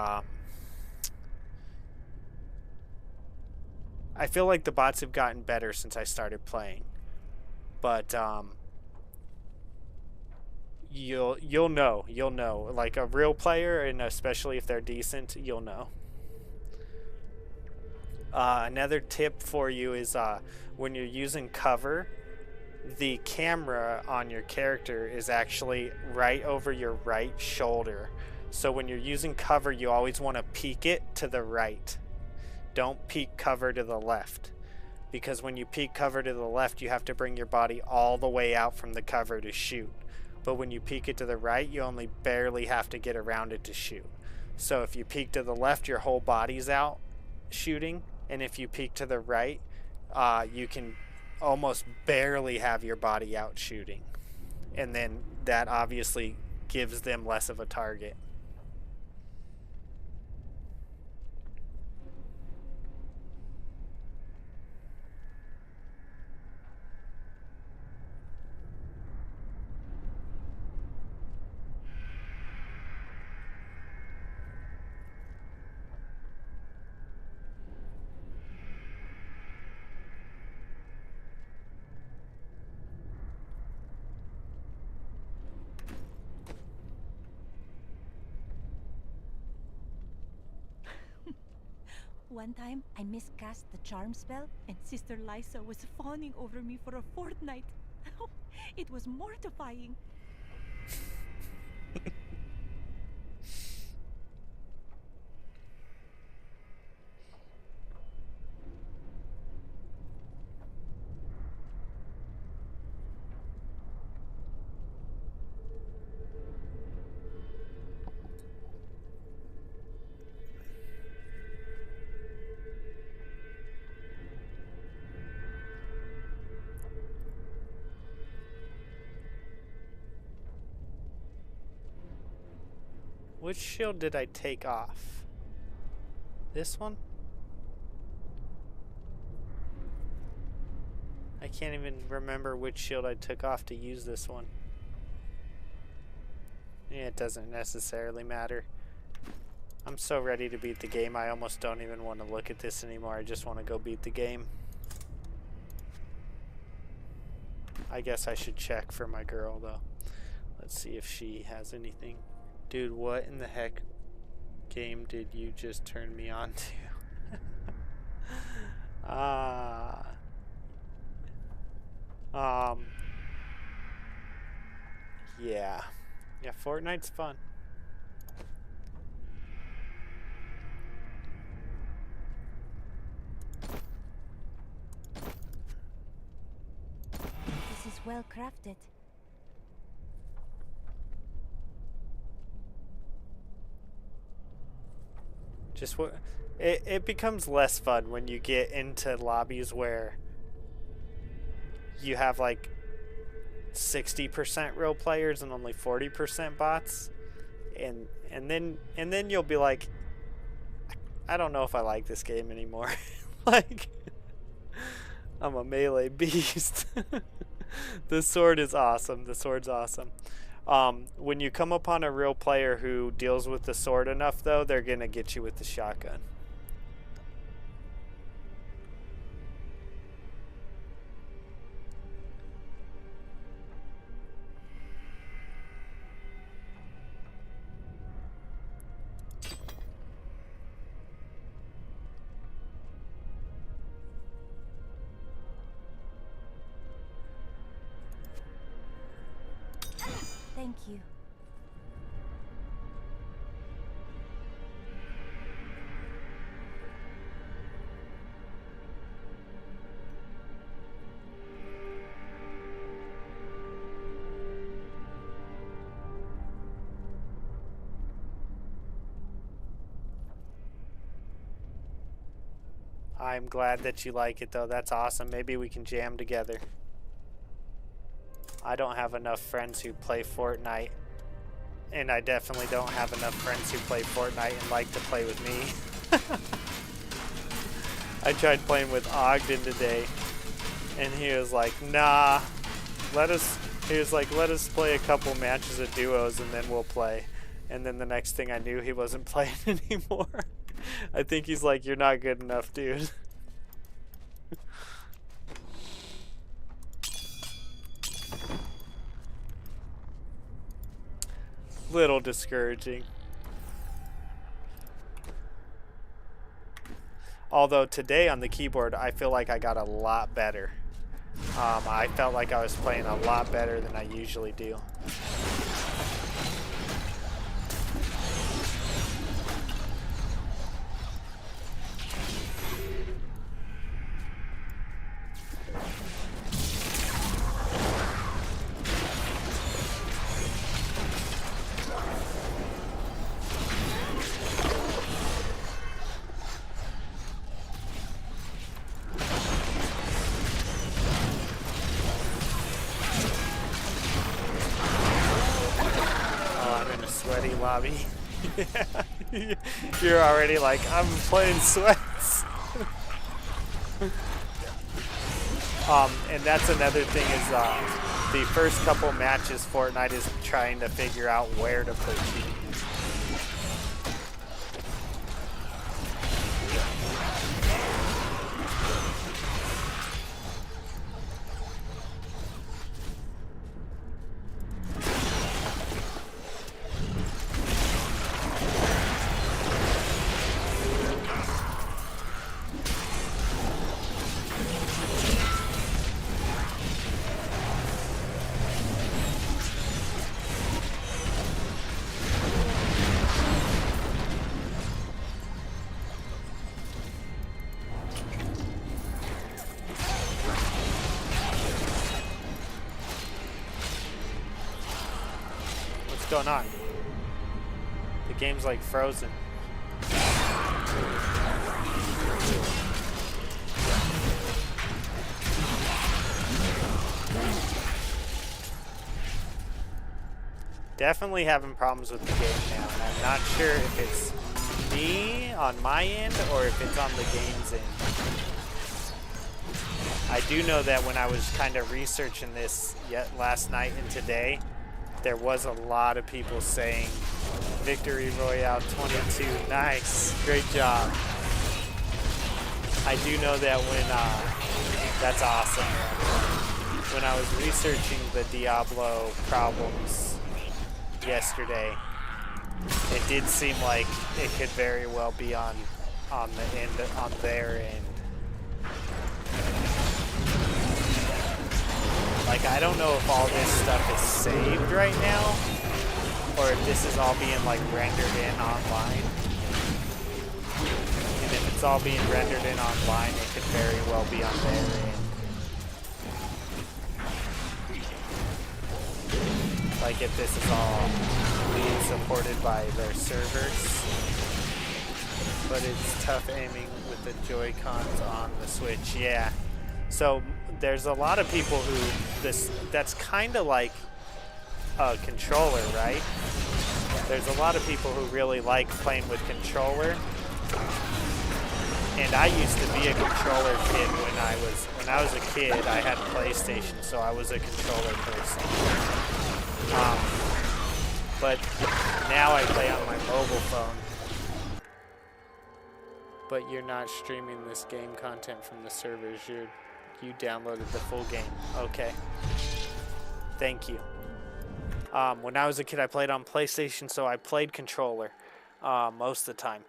I feel like the bots have gotten better since I started playing. But you'll know. Like a real player, and especially if they're decent, you'll know. Another tip for you is when you're using cover, the camera on your character is actually right over your right shoulder. So when you're using cover, you always want to peek it to the right. Don't peek cover to the left. Because when you peek cover to the left, you have to bring your body all the way out from the cover to shoot. But when you peek it to the right, you only barely have to get around it to shoot. So if you peek to the left, your whole body's out shooting. And if you peek to the right, you can almost barely have your body out shooting. And then that obviously gives them less of a target. One time, I miscast the charm spell, and Sister Lysa was fawning over me for a fortnight. It was mortifying. Which shield did I take off? This one? I can't even remember which shield I took off to use this one. Yeah, it doesn't necessarily matter. I'm so ready to beat the game, I almost don't even want to look at this anymore. I just want to go beat the game. I guess I should check for my girl, though. Let's see if she has anything. Dude, what in the heck game did you just turn me on to? Yeah. Yeah, Fortnite's fun. This is well crafted. Just what it becomes less fun when you get into lobbies where you have like 60% real players and only 40% bots, and then you'll be like, I don't know if I like this game anymore. Like, I'm a melee beast. The sword is awesome. The sword's awesome. When you come upon a real player who deals with the sword enough, though, they're going to get you with the shotgun. Thank you. I'm glad that you like it, though. That's awesome. Maybe we can jam together. I don't have enough friends who play Fortnite, and I definitely don't have enough friends who play Fortnite and like to play with me. I tried playing with Ogden today, and he was like, nah, let us play a couple matches of duos and then we'll play. And then the next thing I knew, he wasn't playing anymore. I think he's like, you're not good enough, dude. Little discouraging. Although today on the keyboard, I feel like I got a lot better. I felt like I was playing a lot better than I usually do. Lobby. You're already like, I'm playing sweats. And that's another thing is the first couple matches Fortnite is trying to figure out where to put you. What's going on? The game's like frozen. Definitely having problems with the game now, and I'm not sure if it's me on my end or if it's on the game's end. I do know that when I was kind of researching this last night and today, there was a lot of people saying Victory Royale 22, nice, great job. I do know that when, that's awesome. When I was researching the Diablo problems yesterday, it did seem like it could very well be on the end, on their end. Like, I don't know if all this stuff is saved right now, or if this is all being, like, rendered in online. And if it's all being rendered in online, it could very well be on their end. Like, if this is all being supported by their servers. But it's tough aiming with the Joy-Cons on the Switch, yeah. So there's a lot of people who that's kind of like a controller, right? There's a lot of people who really like playing with controller. And I used to be a controller kid when I was a kid. I had a PlayStation, so I was a controller person. but now I play on my mobile phone. But you're not streaming this game content from the servers. You downloaded the full game. Okay. Thank you. When I was a kid, I played on PlayStation, so I played controller most of the time.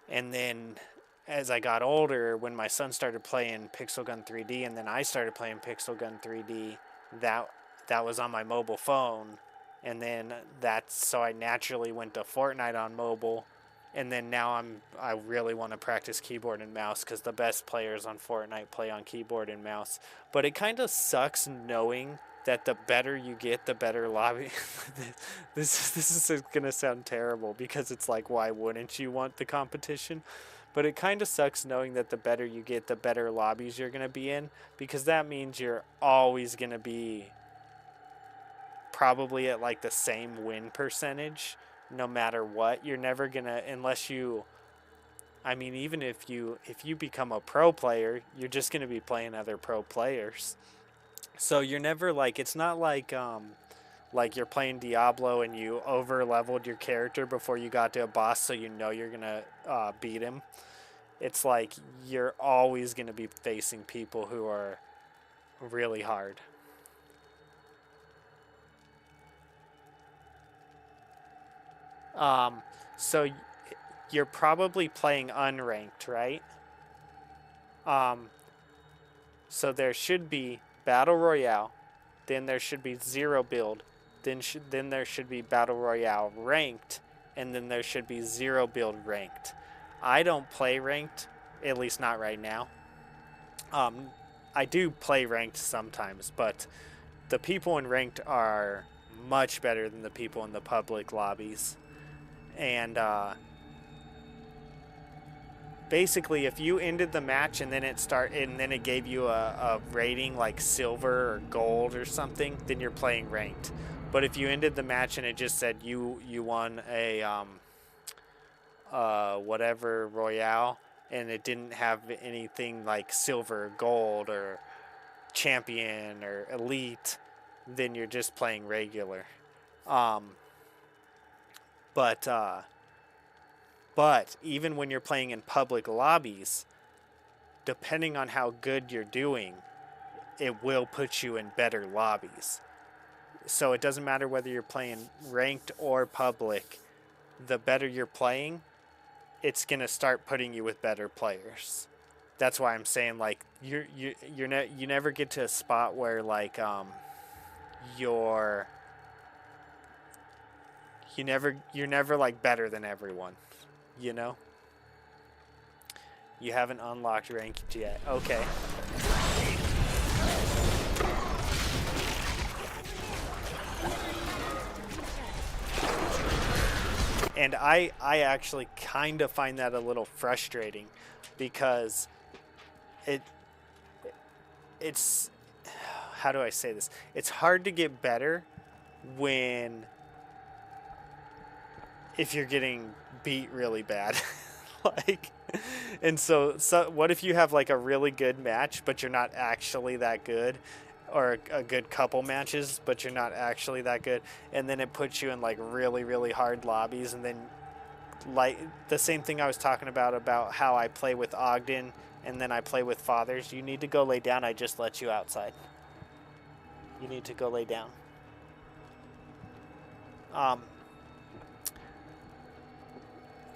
And then as I got older, when my son started playing Pixel Gun 3D, and then I started playing Pixel Gun 3D, that was on my mobile phone. And then so I naturally went to Fortnite on mobile. And then now I really want to practice keyboard and mouse because the best players on Fortnite play on keyboard and mouse. But it kind of sucks knowing that the better you get, the better lobby. This is gonna sound terrible because it's like, why wouldn't you want the competition? But it kind of sucks knowing that the better you get, the better lobbies you're gonna be in, because that means you're always gonna be probably at like the same win percentage. No matter what, you're never gonna, unless you, I mean, even if you become a pro player, you're just gonna be playing other pro players. So you're never like, it's not like you're playing Diablo and you over leveled your character before you got to a boss, so you know you're gonna beat him. It's like you're always gonna be facing people who are really hard. So you're probably playing unranked, right? So there should be Battle Royale, then there should be Zero Build, then there should be Battle Royale Ranked, and then there should be Zero Build Ranked. I don't play Ranked, at least not right now. I do play Ranked sometimes, but the people in Ranked are much better than the people in the public lobbies. And basically, if you ended the match and then it gave you a rating like silver or gold or something, then you're playing ranked. But if you ended the match and it just said you won a whatever royale, and it didn't have anything like silver or gold or champion or elite, then you're just playing regular. But even when you're playing in public lobbies, depending on how good you're doing, it will put you in better lobbies. So it doesn't matter whether you're playing ranked or public. The better you're playing, it's gonna start putting you with better players. That's why I'm saying, like, you never get to a spot where like you're never like better than everyone, you know? You haven't unlocked ranked yet. Okay. And I actually kind of find that a little frustrating, because it's how do I say this? It's hard to get better if you're getting beat really bad. Like, and so what if you have like a really good match but you're not actually that good, or a good couple matches but you're not actually that good, and then it puts you in like really, really hard lobbies, and then like the same thing I was talking about how I play with Ogden and then I play with Fathers. You need to go lay down. I just let you outside. You need to go lay down.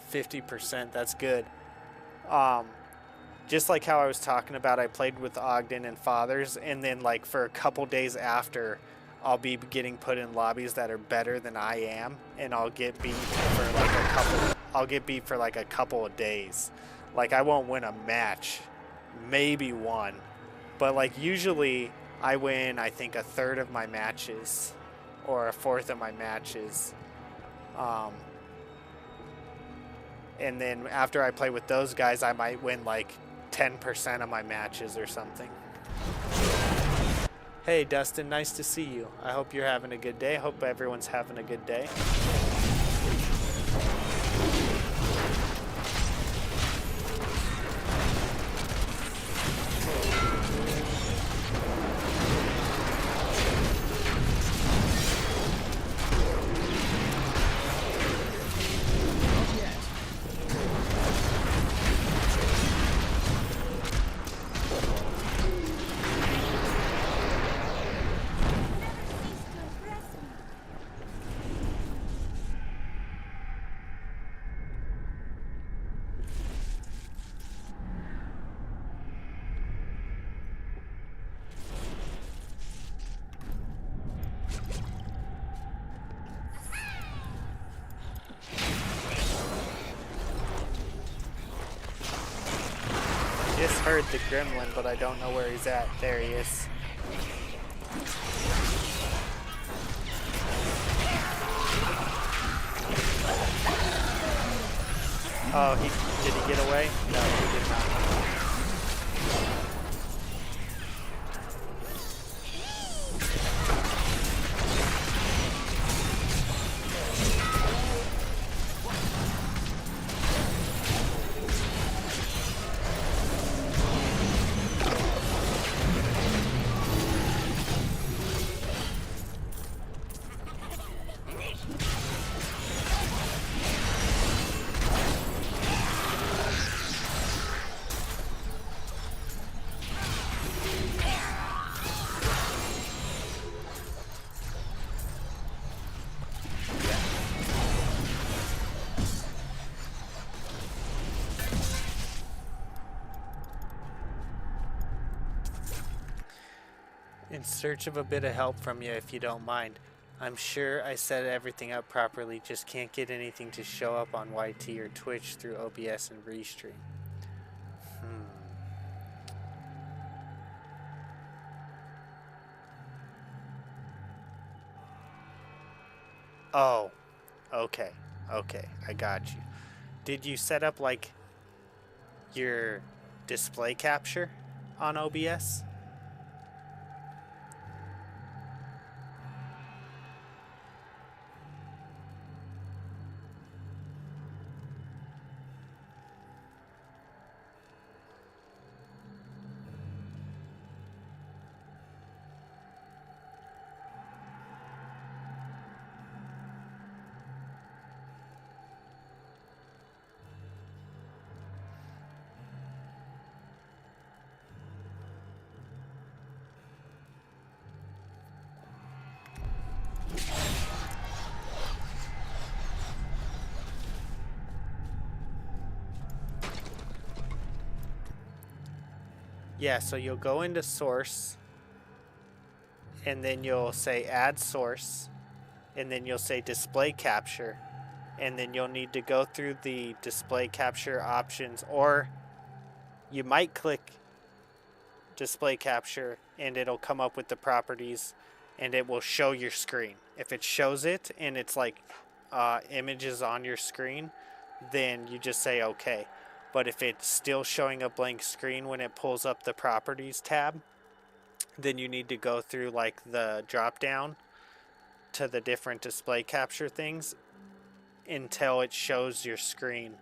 50%, that's good. Just like how I was talking about, I played with Ogden and Fathers, and then like for a couple days after, I'll be getting put in lobbies that are better than I am, and I'll get beat for like a couple of days. Like, I won't win a match, maybe one, but like usually I win, I think, a third of my matches or a fourth of my matches. And then after I play with those guys, I might win like 10% of my matches or something. Hey, Dustin, nice to see you. I hope you're having a good day. I hope everyone's having a good day. just heard the gremlin, but I don't know where he's at. There he is. Oh, did he get away? No, he did not. In search of a bit of help from you, if you don't mind. I'm sure I set everything up properly, just can't get anything to show up on YT or Twitch through OBS and Restream. Oh, okay, I got you. Did you set up, like, your display capture on OBS? Yeah, so you'll go into source, and then you'll say add source, and then you'll say display capture, and then you'll need to go through the display capture options, or you might click display capture and it'll come up with the properties and it will show your screen. If it shows it and it's like images on your screen, then you just say okay. But if it's still showing a blank screen when it pulls up the properties tab, then you need to go through like the drop down to the different display capture things until it shows your screen.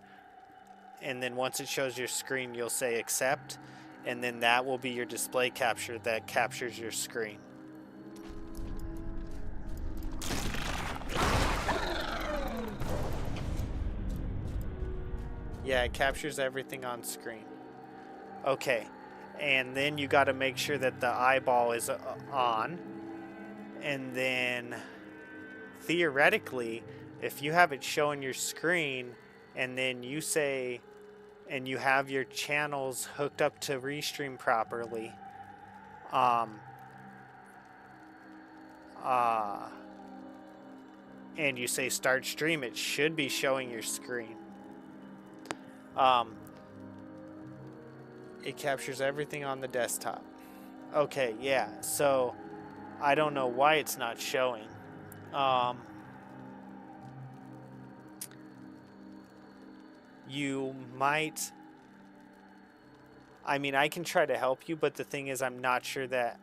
And then once it shows your screen, you'll say accept, and then that will be your display capture that captures your screen. Yeah, it captures everything on screen. Okay, and then you got to make sure that the eyeball is on, and then theoretically, if you have it showing your screen and then you say, and you have your channels hooked up to Restream properly, and you say start stream, it should be showing your screen. It captures everything on the desktop. Okay, yeah, so I don't know why it's not showing. You might, I mean, I can try to help you, but the thing is, I'm not sure that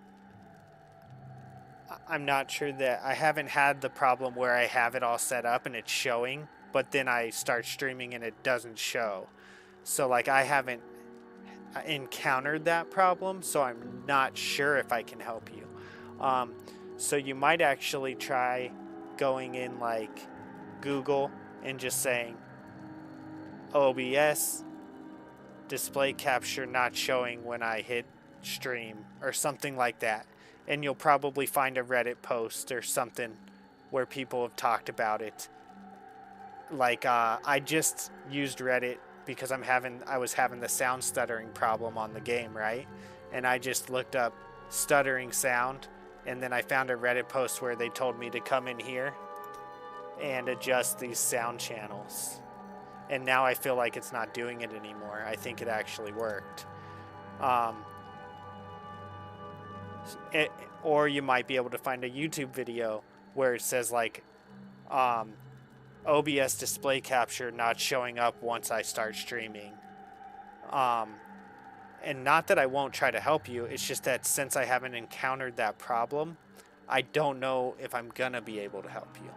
I haven't had the problem where I have it all set up and it's showing, but then I start streaming and it doesn't show. So like I haven't encountered that problem, so I'm not sure if I can help you. So you might actually try going in like Google and just saying OBS display capture not showing when I hit stream or something like that, and you'll probably find a Reddit post or something where people have talked about it. Like I just used Reddit because I was having the sound stuttering problem on the game, right? And I just looked up stuttering sound, and then I found a Reddit post where they told me to come in here and adjust these sound channels. And now I feel like it's not doing it anymore. I think it actually worked. Um, or you might be able to find a YouTube video where it says like OBS display capture not showing up once I start streaming. And not that I won't try to help you, it's just that since I haven't encountered that problem, I don't know if I'm gonna be able to help you.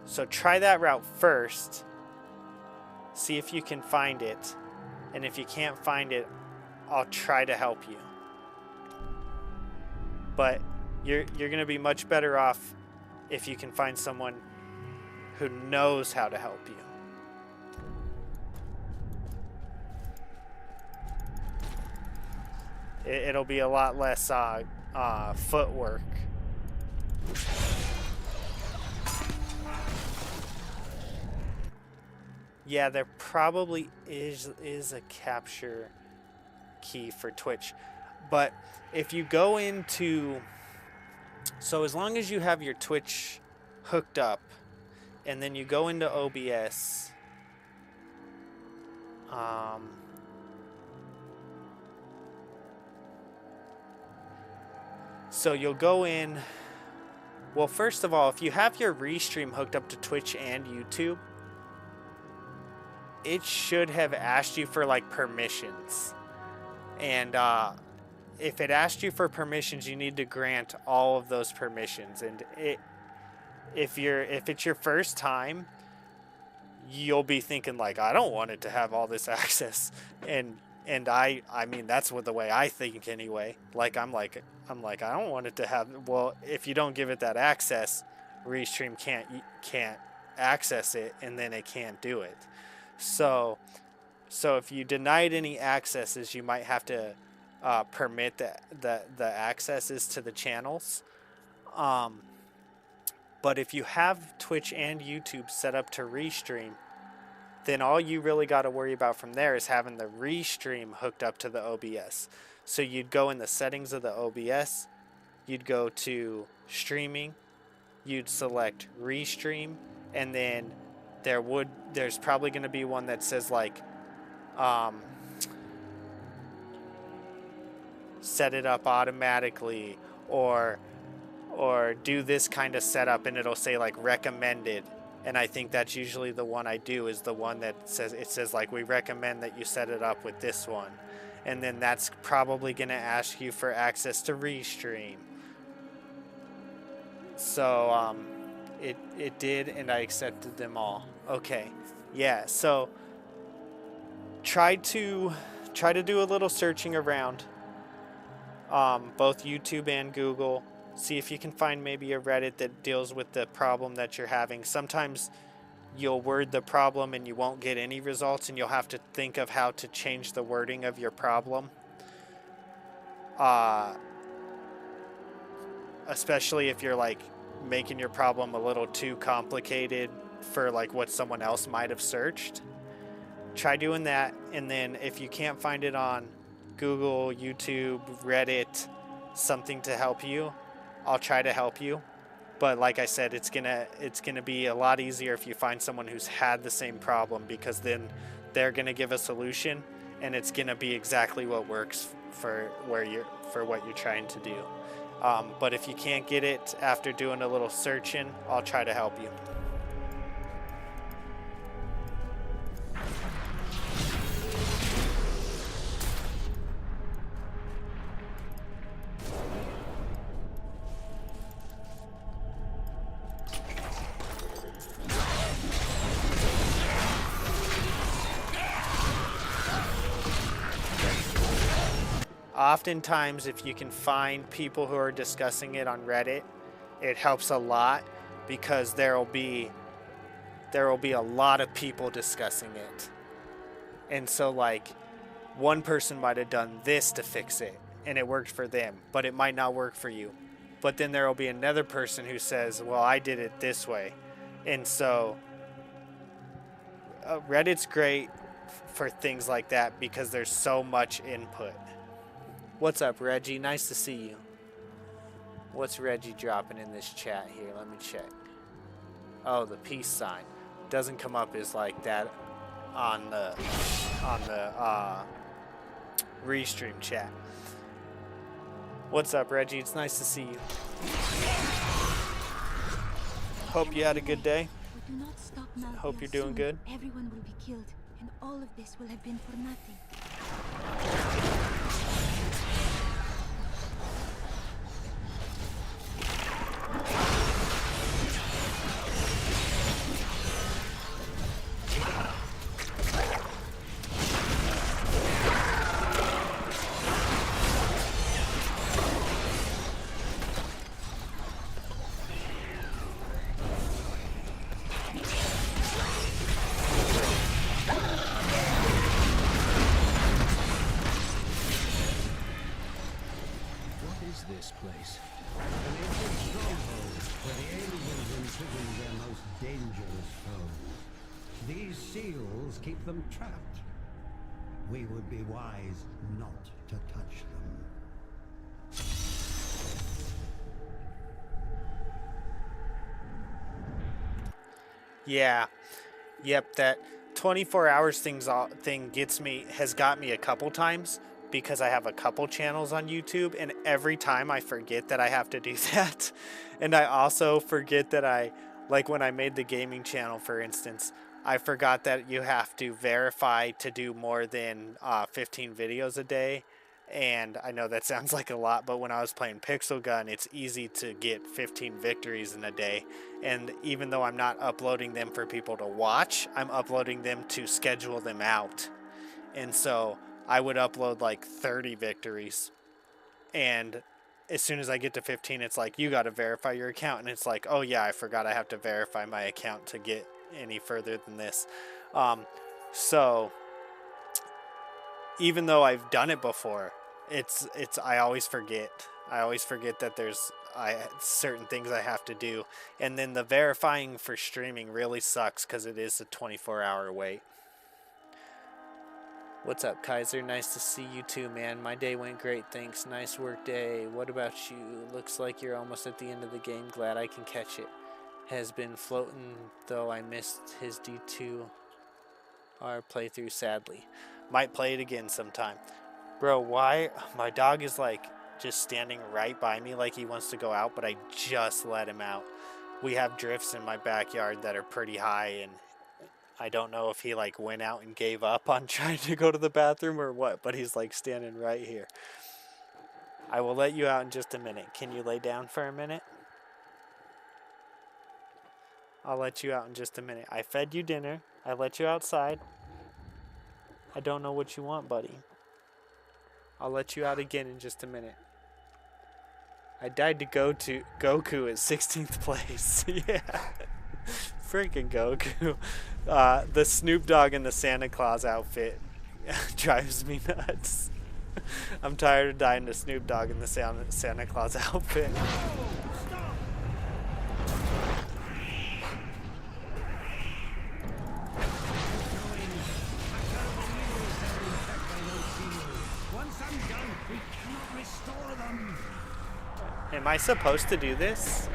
So try that route first. See if you can find it. And if you can't find it, I'll try to help you. But you're gonna be much better off if you can find someone who knows how to help you. It'll be a lot less footwork. Yeah, there probably is a capture key for Twitch. But if you go into... So as long as you have your Twitch hooked up, and then you go into OBS... So you'll go in... Well, first of all, if you have your Restream hooked up to Twitch and YouTube, it should have asked you for like permissions. And if it asked you for permissions, you need to grant all of those permissions. And if it's your first time, you'll be thinking like, I don't want it to have all this access. And I mean, that's the way I think anyway. I'm like, I don't want it to have. Well, if you don't give it that access, Restream can't access it, and then it can't do it. So if you denied any accesses, you might have to permit the accesses to the channels. But if you have Twitch and YouTube set up to Restream, then all you really got to worry about from there is having the Restream hooked up to the OBS. So you'd go in the settings of the OBS, you'd go to streaming, you'd select Restream, and then there's probably going to be one that says like set it up automatically or do this kind of setup, and it'll say like recommended. And I think that's usually the one I do, is the one that says like, we recommend that you set it up with this one. And then that's probably going to ask you for access to Restream. So it did, and I accepted them all. Okay. Yeah, so try to do a little searching around, both YouTube and Google. See if you can find maybe a Reddit that deals with the problem that you're having. Sometimes you'll word the problem and you won't get any results, and you'll have to think of how to change the wording of your problem. Especially if you're like making your problem a little too complicated for like what someone else might have searched. Try doing that, and then if you can't find it on Google, YouTube, Reddit, something to help you, I'll try to help you. But like I said, it's gonna be a lot easier if you find someone who's had the same problem, because then they're gonna give a solution, and it's gonna be exactly what works for what you're trying to do. But if you can't get it after doing a little searching, I'll try to help you. Oftentimes, if you can find people who are discussing it on Reddit, it helps a lot, because there will be a lot of people discussing it. And so like one person might have done this to fix it and it worked for them, but it might not work for you. But then there will be another person who says, well, I did it this way. And so Reddit's great for things like that because there's so much input. What's up, Reggie? Nice to see you. What's Reggie dropping in this chat here? Let me check. Oh, the peace sign. Doesn't come up as like that on the restream chat. What's up, Reggie? It's nice to see you. Hope you had a good day. We do not stop Malthea Hope you're doing soon, good. Everyone will be killed, and all of this will have been for nothing. This place. An ancient stronghold where the aliens imprison their most dangerous foes. These seals keep them trapped. We would be wise not to touch them. Yeah. Yep, that 24 hours thing has got me a couple times, because I have a couple channels on YouTube, and every time I forget that I have to do that. And I also forget that like when I made the gaming channel, for instance, I forgot that you have to verify to do more than 15 videos a day. And I know that sounds like a lot, but when I was playing Pixel Gun, it's easy to get 15 victories in a day. And even though I'm not uploading them for people to watch, I'm uploading them to schedule them out. And so I would upload like 30 victories, and as soon as I get to 15, it's like, you got to verify your account. And it's like, oh yeah, I forgot I have to verify my account to get any further than this. So even though I've done it before, I always forget. I always forget that there's certain things I have to do. And then the verifying for streaming really sucks, because it is a 24-hour wait. What's up, Kaiser? Nice to see you too, man. My day went great, thanks. Nice work day. What about you? Looks like you're almost at the end of the game. Glad I can catch it. Has been floating, though I missed his D2R playthrough, sadly. Might play it again sometime. Bro, why? My dog is like just standing right by me like he wants to go out, but I just let him out. We have drifts in my backyard that are pretty high, and I don't know if he like went out and gave up on trying to go to the bathroom or what, but he's like standing right here. I will let you out in just a minute. Can you lay down for a minute? I'll let you out in just a minute. I fed you dinner. I let you outside. I don't know what you want, buddy. I'll let you out again in just a minute. I died to Goku at 16th place. Yeah. Freaking Goku. The Snoop Dogg in the Santa Claus outfit drives me nuts. I'm tired of dying to Snoop Dogg in the Santa Claus outfit. Am I supposed to do this?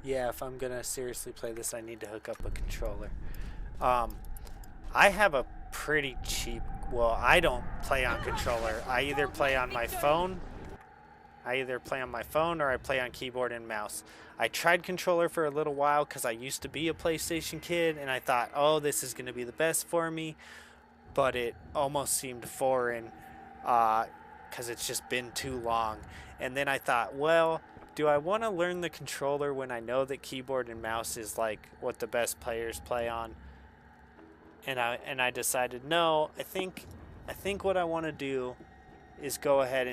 Yeah, if I'm gonna seriously play this, I need to hook up a controller. I have a pretty cheap... Well, I don't play on controller. I either play on my phone. Or I play on keyboard and mouse. I tried controller for a little while because I used to be a PlayStation kid, and I thought, oh, this is going to be the best for me. But it almost seemed foreign because it's just been too long. And then I thought, well, do I want to learn the controller when I know that keyboard and mouse is like what the best players play on? And I decided, no, I think what I want to do is go ahead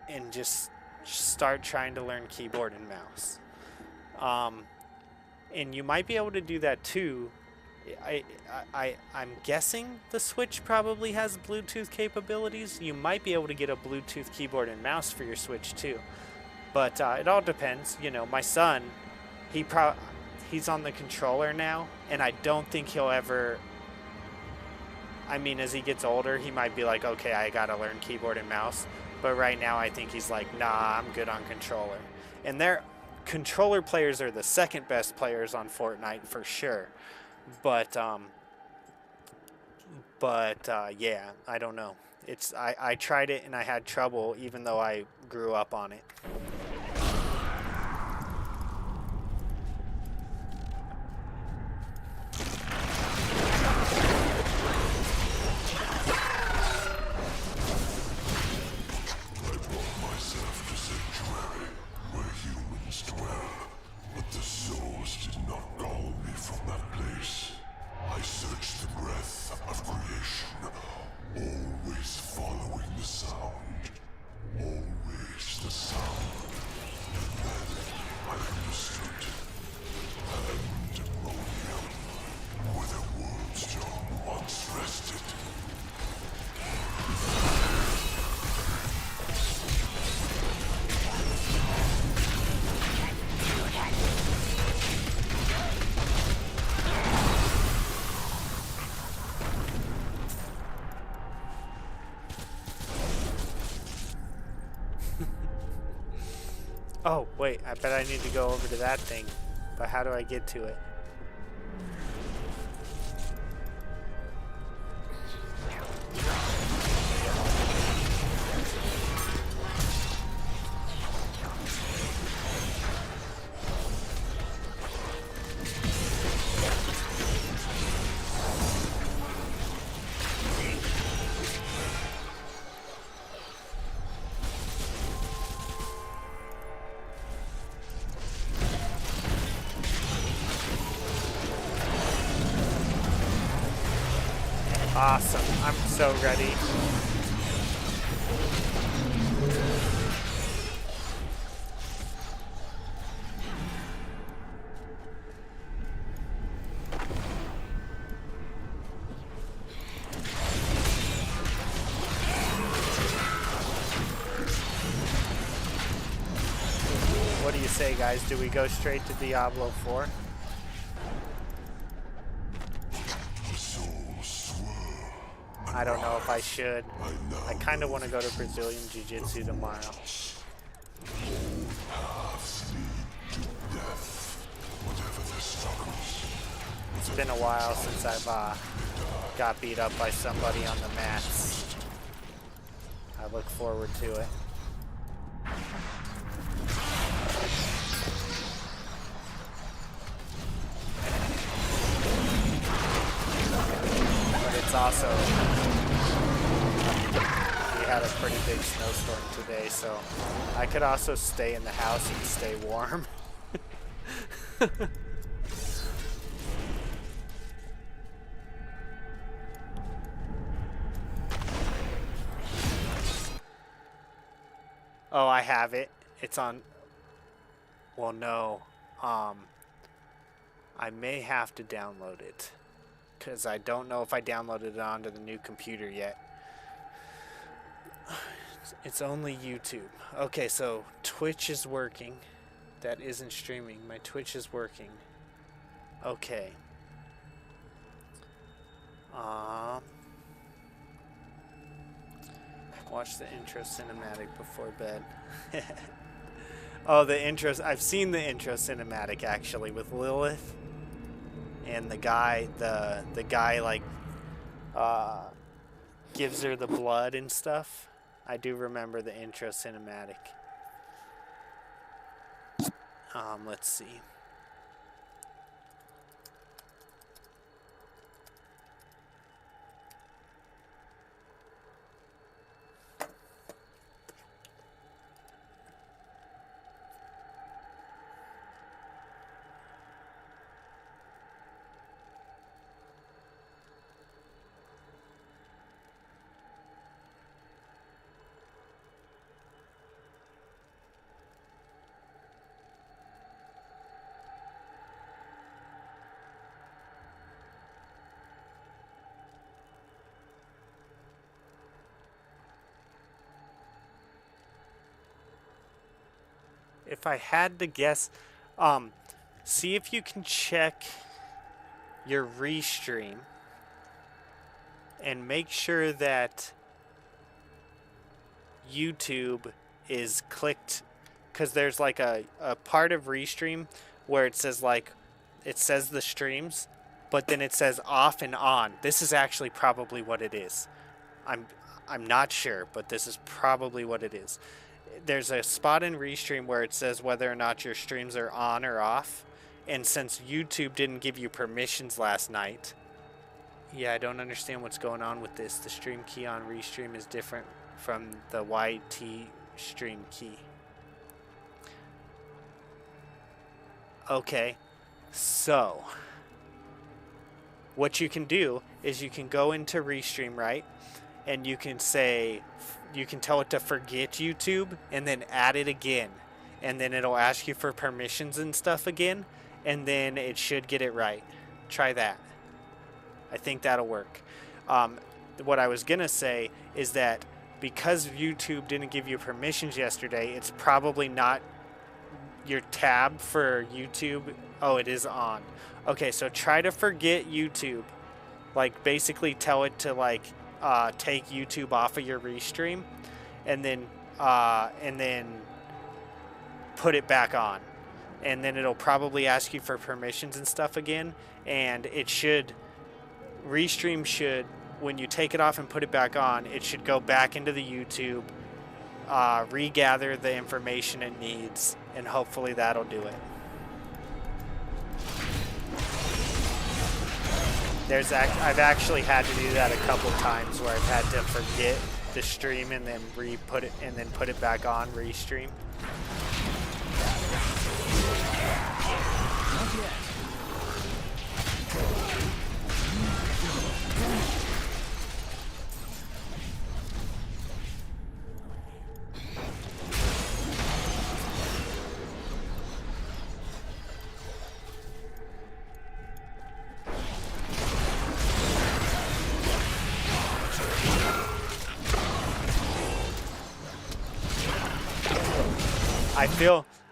and just start trying to learn keyboard and mouse. And you might be able to do that too. I'm guessing the Switch probably has Bluetooth capabilities. You might be able to get a Bluetooth keyboard and mouse for your Switch too. But it all depends. You know, my son, he's on the controller now, and I don't think he'll ever... I mean, as he gets older, he might be like, okay, I gotta learn keyboard and mouse. But right now, I think he's like, nah, I'm good on controller. And controller players are the second best players on Fortnite for sure. But yeah, I don't know. I tried it and I had trouble, even though I grew up on it. Oh, wait, I bet I need to go over to that thing. But how do I get to it? Awesome. I'm so ready. What do you say, guys? Do we go straight to Diablo 4? I don't know if I should. I kind of want to go to Brazilian Jiu-Jitsu tomorrow. It's been a while since I've got beat up by somebody on the mats. I look forward to it. But it's also... We had a pretty big snowstorm today, so I could also stay in the house and stay warm. Oh, I have it. It's on... Well, no. I may have to download it, because I don't know if I downloaded it onto the new computer yet. It's only YouTube. Okay, so Twitch is working. That isn't streaming. My Twitch is working. Okay. Watch the intro cinematic before bed. Oh, the intro. I've seen the intro cinematic actually with Lilith and the guy. The guy like gives her the blood and stuff. I do remember the intro cinematic. Let's see. If I had to guess, see if you can check your restream and make sure that YouTube is clicked, because there's like a part of restream where it says the streams, but then it says off and on. This is actually probably what it is. I'm not sure, but this is probably what it is. There's a spot in Restream where it says whether or not your streams are on or off. And since YouTube didn't give you permissions last night, yeah, I don't understand what's going on with this. The stream key on Restream is different from the YT stream key. Okay, so what you can do is you can go into Restream, right? And you can say, you can tell it to forget YouTube and then add it again. And then it'll ask you for permissions and stuff again. And then it should get it right. Try that. I think that'll work. What I was going to say is that because YouTube didn't give you permissions yesterday, it's probably not your tab for YouTube. Oh, it is on. Okay, so try to forget YouTube. Like, basically tell it to, like, take YouTube off of your restream, and then put it back on, and then it'll probably ask you for permissions and stuff again. And it should, restream should, when you take it off and put it back on, it should go back into the YouTube, regather the information it needs, and hopefully that'll do it. I've actually had to do that a couple times where I've had to forget the stream and then put it back on restream. Not yet.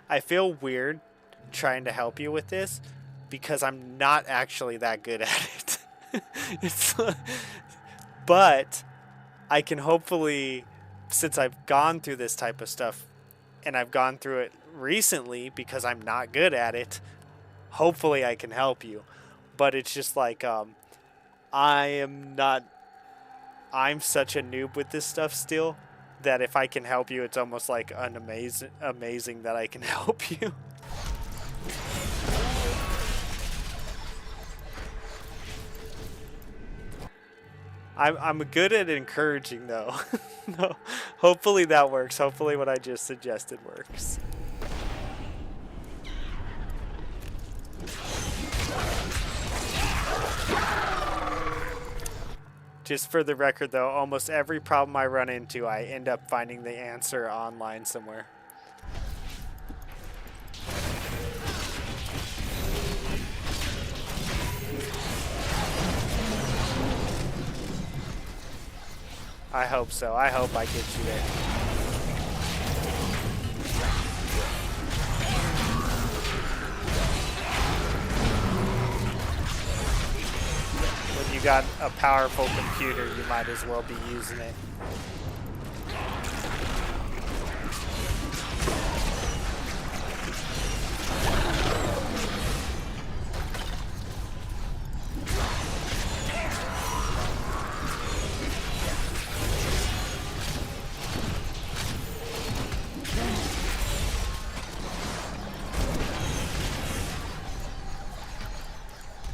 I feel weird trying to help you with this because I'm not actually that good at it. But I can hopefully, since I've gone through this type of stuff and I've gone through it recently because I'm not good at it, hopefully I can help you. But it's just like I'm such a noob with this stuff still, that if I can help you, it's almost like amazing that I can help you. I'm good at encouraging though. No, hopefully that works. Hopefully what I just suggested works. Just for the record, though, almost every problem I run into, I end up finding the answer online somewhere. I hope so. I hope I get you there. When you got a powerful computer, you might as well be using it.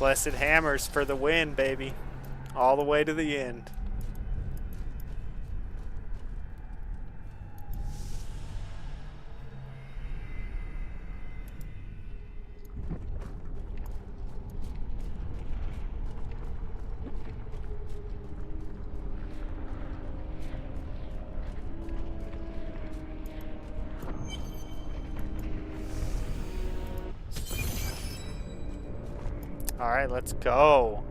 Blessed hammers for the win, baby. All the way to the end. All right, let's go.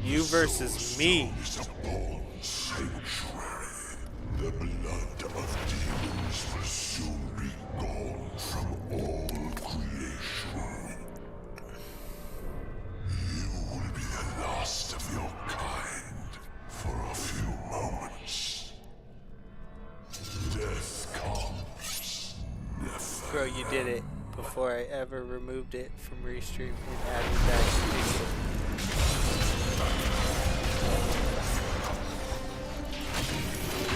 You versus me. Is a born sanctuary. The blood of demons will soon be gone from all creation. You will be the last of your kind for a few moments. Death comes never. Bro, you did it before I ever removed it from Restream and added that exclusive.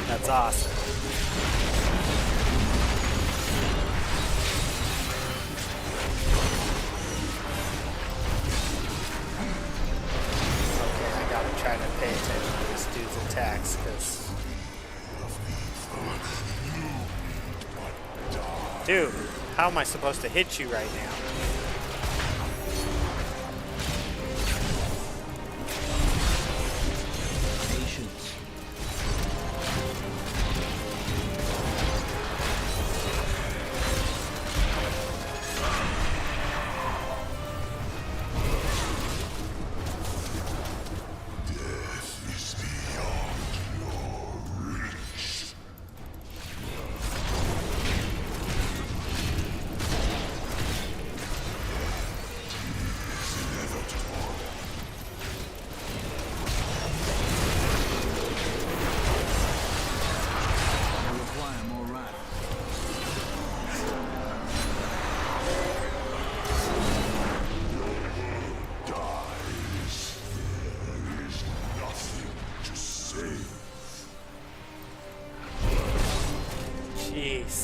That's awesome. Okay, I gotta try to pay attention to this dude's attacks, because... Dude, how am I supposed to hit you right now? Patience. Death is beyond your reach. I require more wrath. Dies. There is nothing to save. Jeez.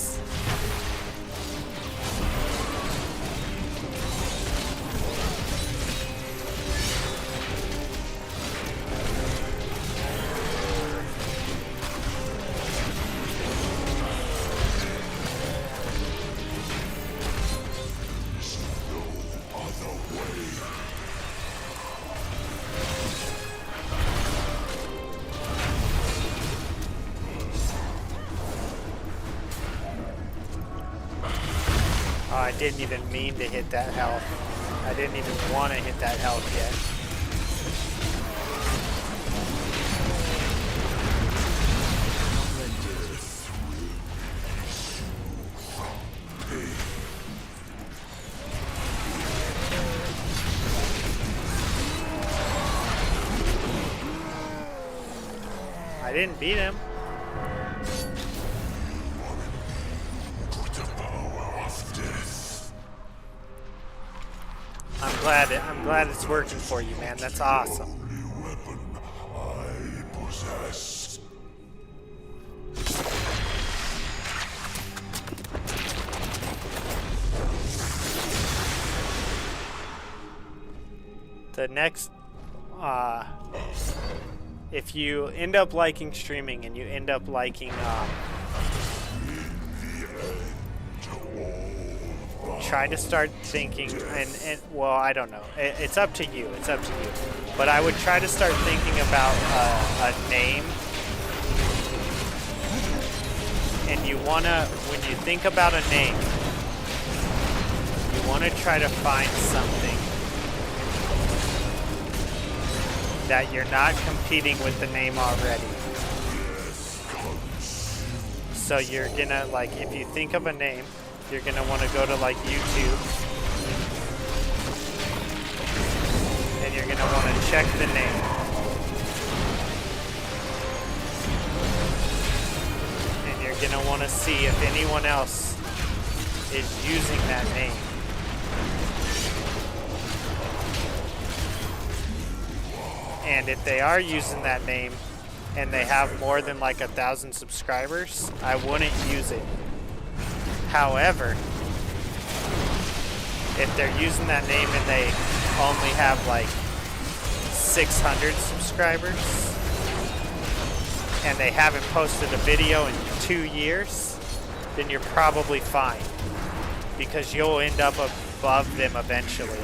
Other way. Oh, I didn't even mean to hit that health. I didn't even want to hit that health yet. I didn't beat him. The power of death. I'm glad it's working for you, man. That's awesome. Only weapon I possess. The next, if you end up liking streaming and you end up liking, try to start thinking, and well, I don't know. It's up to you. It's up to you. But I would try to start thinking about a name. And you wanna, when you think about a name, you wanna try to find something that you're not competing with the name already. So you're gonna, like, if you think of a name, you're gonna want to go to like YouTube, and you're gonna want to check the name, and you're gonna want to see if anyone else is using that name. And if they are using that name and they have more than like 1,000 subscribers, I wouldn't use it. However, if they're using that name and they only have like 600 subscribers and they haven't posted a video in 2 years, then you're probably fine, because you'll end up above them eventually.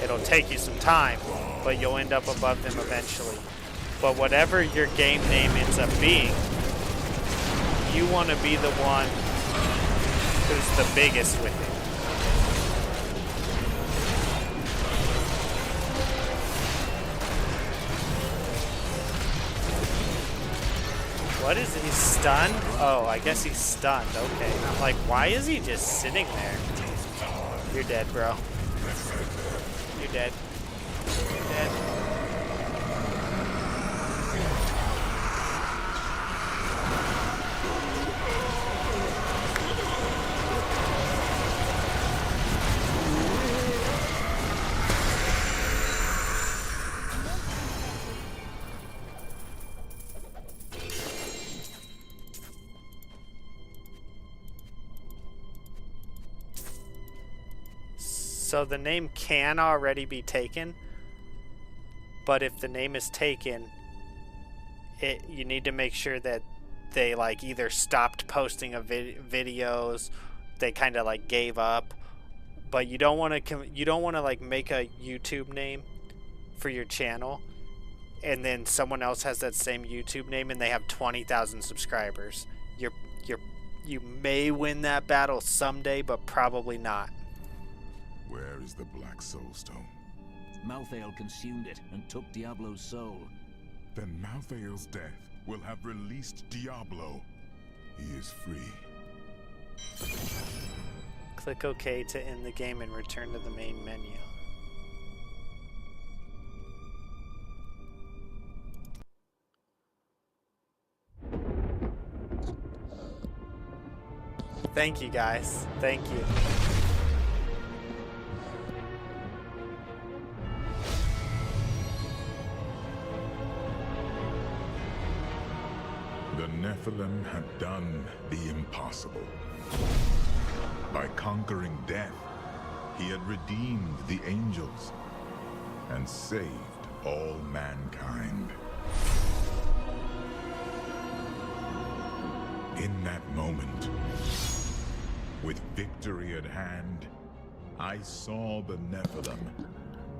It'll take you some time, but you'll end up above them eventually. But whatever your game name ends up being, you want to be the one who's the biggest with it. What is it? He's stunned? Oh, I guess he's stunned. Okay. I'm like, why is he just sitting there? You're dead, bro. You're dead. You're dead. So the name can already be taken, but if the name is taken, you need to make sure that they like either stopped posting videos, they kind of like gave up, but you don't want to like make a YouTube name for your channel, and then someone else has that same YouTube name and they have 20,000 subscribers. You may win that battle someday, but probably not. Where is the Black Soulstone? Malthael consumed it and took Diablo's soul. Then Malthael's death will have released Diablo. He is free. Click OK to end the game and return to the main menu. Thank you, guys. Thank you. The Nephilim had done the impossible. By conquering death, he had redeemed the angels and saved all mankind. In that moment, with victory at hand, I saw the Nephilim.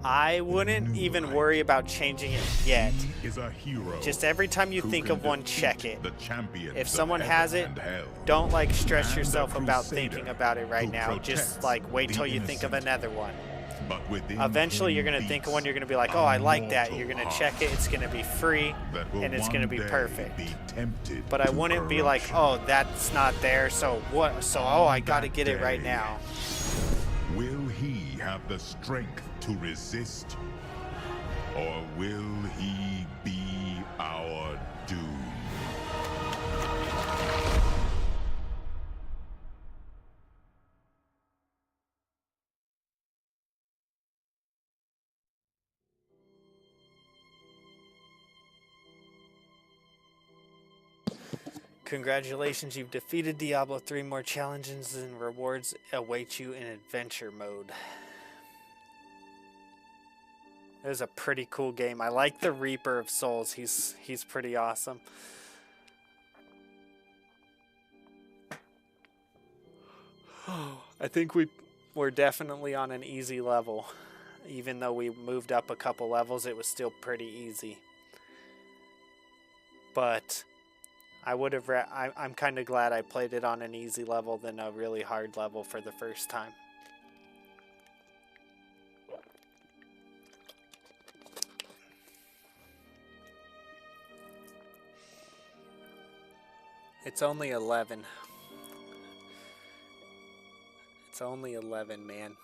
I wouldn't even worry about changing it yet. He is a hero. Just every time you think of one, check it. The champion If someone has it, don't like stress yourself about thinking about it right now. Just like wait till you think of another one. Eventually you're going to think of one, you're going to be like, oh, I like that. You're going to check it, it's going to be free, and it's going to be perfect. But I wouldn't be like, oh, that's not there, so what? So, oh, I got to get it right now. Will he have the strength to resist? Or will he be our doom? Congratulations, you've defeated Diablo. 3 more challenges and rewards await you in adventure mode. It was a pretty cool game. I like the Reaper of Souls. He's pretty awesome. I think we're definitely on an easy level. Even though we moved up a couple levels, it was still pretty easy. But I would have. I'm kind of glad I played it on an easy level than a really hard level for the first time. It's only 11. It's only 11, man.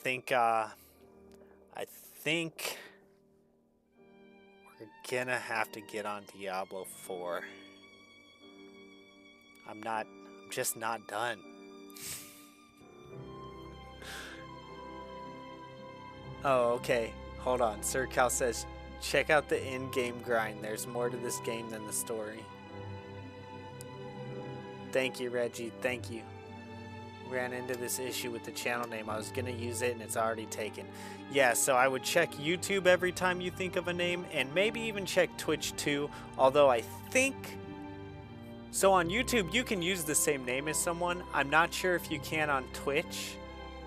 I think we're gonna have to get on Diablo 4. I'm just not done. Oh, okay. Hold on. Sir Cal says, check out the in-game grind. There's more to this game than the story. Thank you, Reggie. Thank you. ran into this issue with the channel name. I was gonna use it and it's already taken. Yeah, so I would check YouTube every time you think of a name, and maybe even check Twitch too, although I think... So on YouTube, you can use the same name as someone. I'm not sure if you can on Twitch.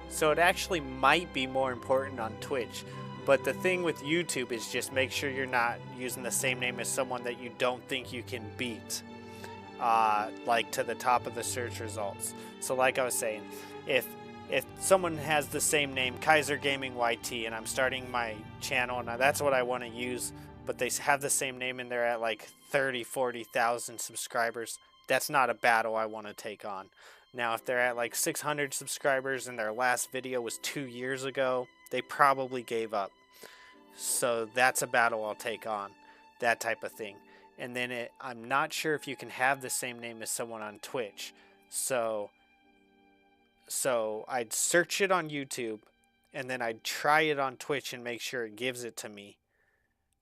So it actually might be more important on Twitch. But the thing with YouTube is just make sure you're not using the same name as someone that you don't think you can beat. Like to the top of the search results. So like I was saying, if someone has the same name, Kaiser Gaming YT, and I'm starting my channel and that's what I want to use, but they have the same name and they're at like 40,000 subscribers, that's not a battle I want to take on. Now, if they're at like 600 subscribers and their last video was 2 years ago, they probably gave up. So that's a battle I'll take on, that type of thing. And then I'm not sure if you can have the same name as someone on Twitch. So I'd search it on YouTube, and then I'd try it on Twitch and make sure it gives it to me.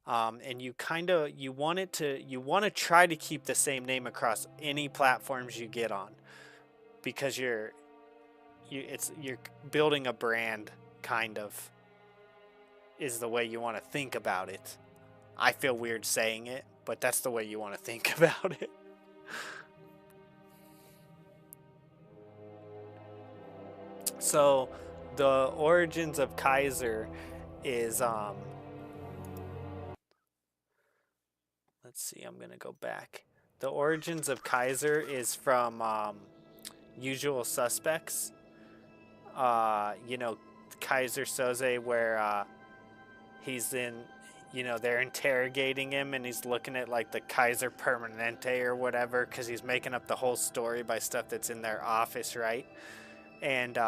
And you want to try to keep the same name across any platforms you get on, because you're building a brand, kind of, is the way you want to think about it. I feel weird saying it, but that's the way you want to think about it. So the origins of Kaiser is let's see, I'm gonna go back. The origins of Kaiser is from Usual Suspects. You know, Kaiser Soze, where he's in, you know, they're interrogating him and he's looking at like the Kaiser Permanente or whatever, because he's making up the whole story by stuff that's in their office, right? And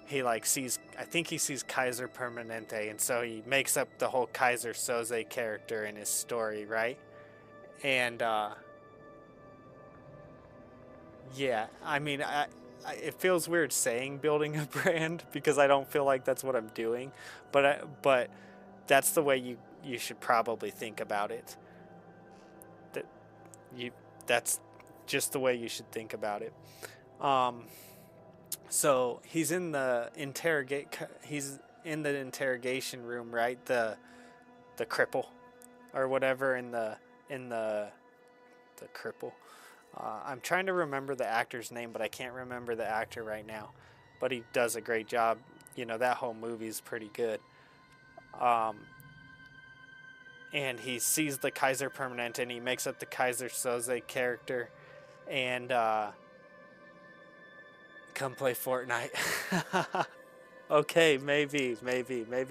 he like sees, I think he sees Kaiser Permanente, and so he makes up the whole Kaiser Soze character in his story, right? And yeah, I mean, it feels weird saying building a brand, because I don't feel like that's what I'm doing, but that's the way you should probably think about it. That's just the way you should think about it. So he's in the interrogation room, right? The cripple or whatever in the cripple. I'm trying to remember the actor's name, but I can't remember the actor right now. But he does a great job. You know, that whole movie's pretty good. And he sees the Kaiser Permanente and he makes up the Kaiser Soze character, and come play Fortnite. Okay, maybe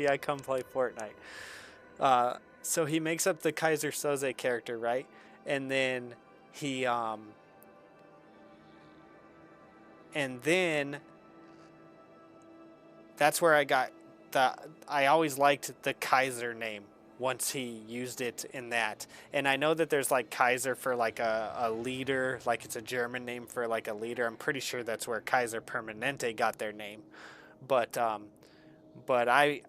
I come play Fortnite. So he makes up the Kaiser Soze character, right? And then he and then that's where I always liked the Kaiser name once he used it in that. And I know that there's like Kaiser for like a leader, like it's a German name for like a leader. I'm pretty sure that's where Kaiser Permanente got their name. But I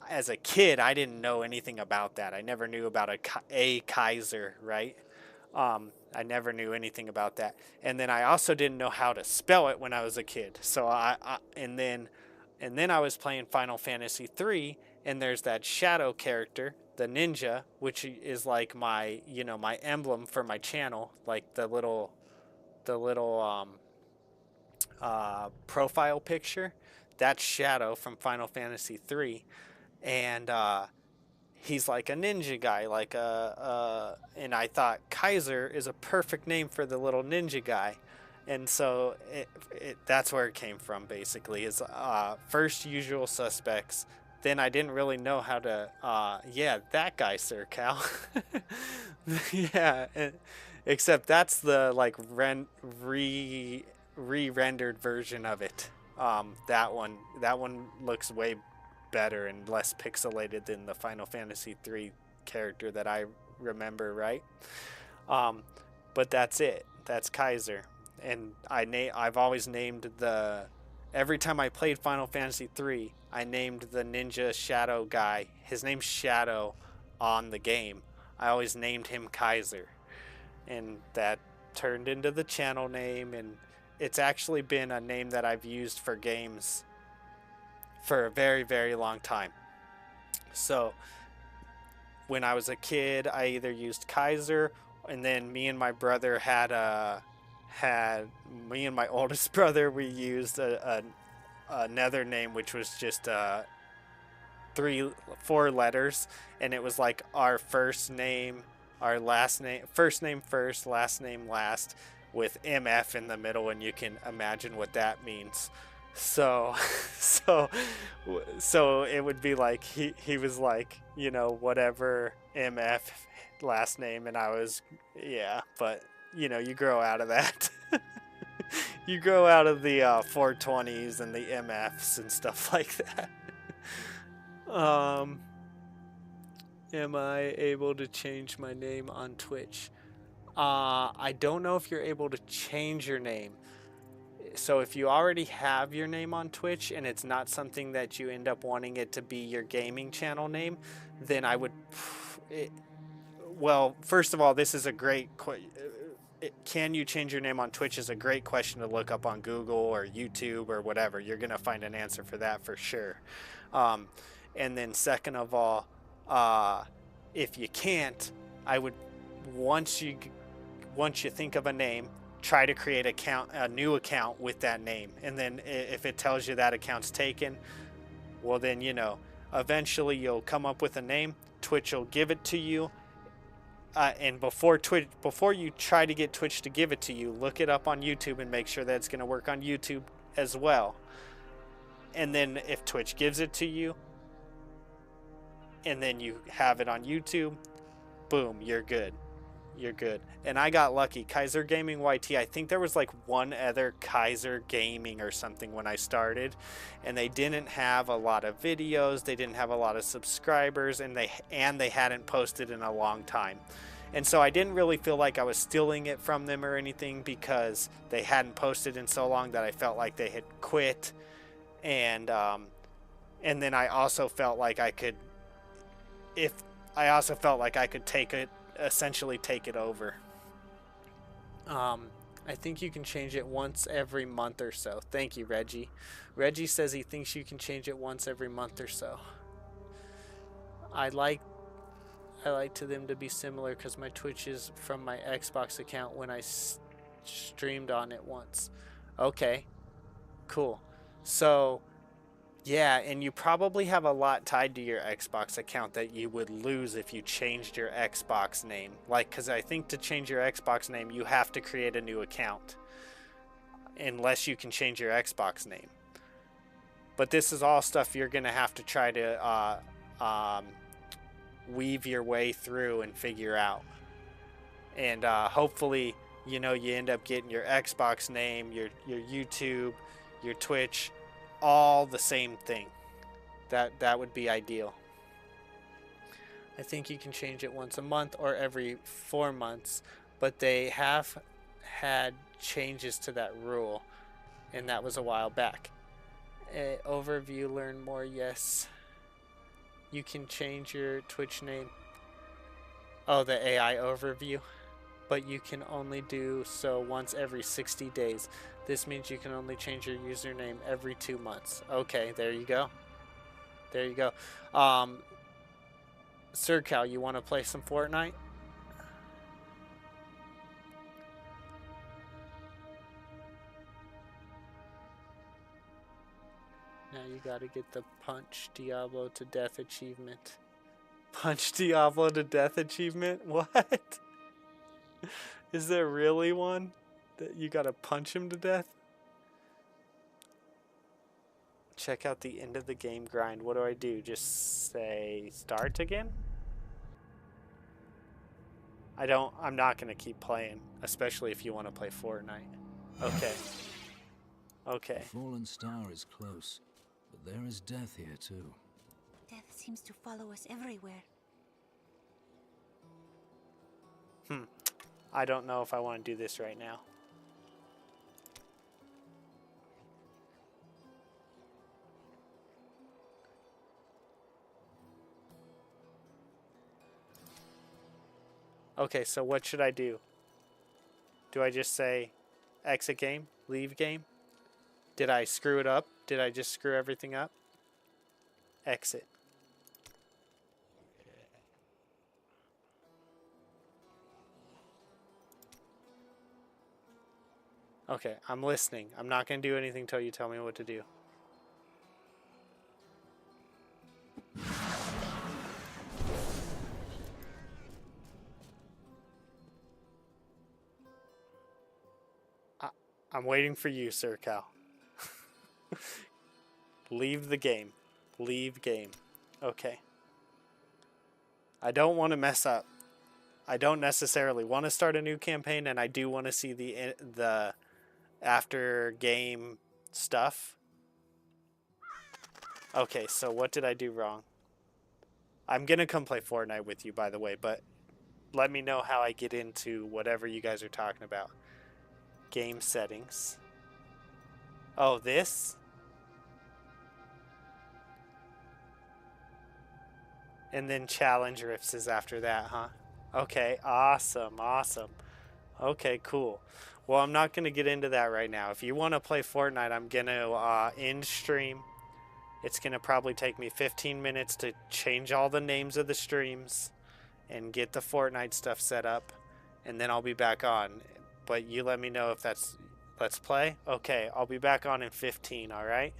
as a kid, I didn't know anything about that. I never knew about a Kaiser, right? I never knew anything about that. And then I also didn't know how to spell it when I was a kid. So and then I was playing Final Fantasy 3, and there's that Shadow character, the ninja, which is like my, you know, my emblem for my channel, like the little profile picture. That's Shadow from Final Fantasy 3, and he's like a ninja guy, like and I thought Kaiser is a perfect name for the little ninja guy. And so that's where it came from, basically, is first Usual Suspects. Then I didn't really know how to, yeah, that guy, Sir Cal. Yeah, except that's the, like, re-rendered version of it. That one looks way better and less pixelated than the Final Fantasy 3 character that I remember, right? But that's it. That's Kaiser. And I've always named every time I played Final Fantasy 3, I named the ninja Shadow guy. His name's Shadow on the game. I always named him Kaiser. And that turned into the channel name, it's actually been a name that I've used for games for a very, very long time. So when I was a kid, I either used Kaiser, and then me and my brother had me and my oldest brother, we used another name, which was just 4 letters, and it was like our first name, our last name, first name first, last name last, with MF in the middle, and you can imagine what that means. So, so, so it would be like he was like, you know, whatever MF last name, and I was, yeah, but you know, you grow out of that. You grow out of the 420s and the MFs and stuff like that. Um, am I able to change my name on Twitch? I don't know if you're able to change your name. So if you already have your name on Twitch and it's not something that you end up wanting it to be your gaming channel name, then I would... well, first of all, this is a great... Can you change your name on Twitch is a great question to look up on Google or YouTube or whatever. You're going to find an answer for that for sure. And then second of all, if you can't, I would, once you think of a name, try to create a new account with that name. And then if it tells you that account's taken, well then, you know, eventually you'll come up with a name. Twitch will give it to you. And before you try to get Twitch to give it to you, look it up on YouTube and make sure that it's going to work on YouTube as well. And then if Twitch gives it to you, and then you have it on YouTube, boom, you're good. You're good. And I got lucky. Kaiser Gaming YT, I think there was like one other Kaiser Gaming or something when I started, and they didn't have a lot of videos, they didn't have a lot of subscribers, and they hadn't posted in a long time. And so I didn't really feel like I was stealing it from them or anything, because they hadn't posted in so long that I felt like they had quit. And then I also felt like I could essentially take it over. I think you can change it once every month or so. Thank you, Reggie. Reggie says he thinks you can change it once every month or so. I like to them to be similar because my Twitch is from my Xbox account when I streamed on it once. Okay, cool. So yeah, and you probably have a lot tied to your Xbox account that you would lose if you changed your Xbox name. Like, because I think to change your Xbox name, you have to create a new account. Unless you can change your Xbox name. But this is all stuff you're going to have to try to weave your way through and figure out. And hopefully, you know, you end up getting your Xbox name, your YouTube, your Twitch, all the same thing. That would be ideal. I think you can change it once a month or every 4 months, but they have had changes to that rule, and that was a while back. Overview, learn more, yes. You can change your Twitch name. Oh, the AI overview. But you can only do so once every 60 days. This means you can only change your username every 2 months. Okay, there you go. There you go. Sir Cal, you want to play some Fortnite? Now you gotta get the Punch Diablo to Death achievement. Punch Diablo to Death achievement? What? Is there really one? That you gotta punch him to death? Check out the end of the game grind. What do I do? Just say start again? I'm not gonna keep playing, especially if you want to play Fortnite. Okay. Okay. The fallen star is close, but there is death here too. Death seems to follow us everywhere. I don't know if I want to do this right now. Okay, so what should I do? Do I just say exit game? Leave game. Did I screw it up? Did I just screw everything up? Exit. Okay, I'm listening. I'm not going to do anything till you tell me what to do. I'm waiting for you, Sir Cal. Leave the game. Leave game. Okay. I don't want to mess up. I don't necessarily want to start a new campaign, and I do want to see the after game stuff. Okay, so what did I do wrong? I'm gonna come play Fortnite with you, by the way, but let me know how I get into whatever you guys are talking about. Game settings. Oh, this? And then challenge rifts is after that, huh? Okay, awesome, awesome. Okay, cool. Well, I'm not going to get into that right now. If you want to play Fortnite, I'm going to end stream. It's going to probably take me 15 minutes to change all the names of the streams and get the Fortnite stuff set up, and then I'll be back on. But you let me know if that's... Let's play? Okay, I'll be back on in 15, alright?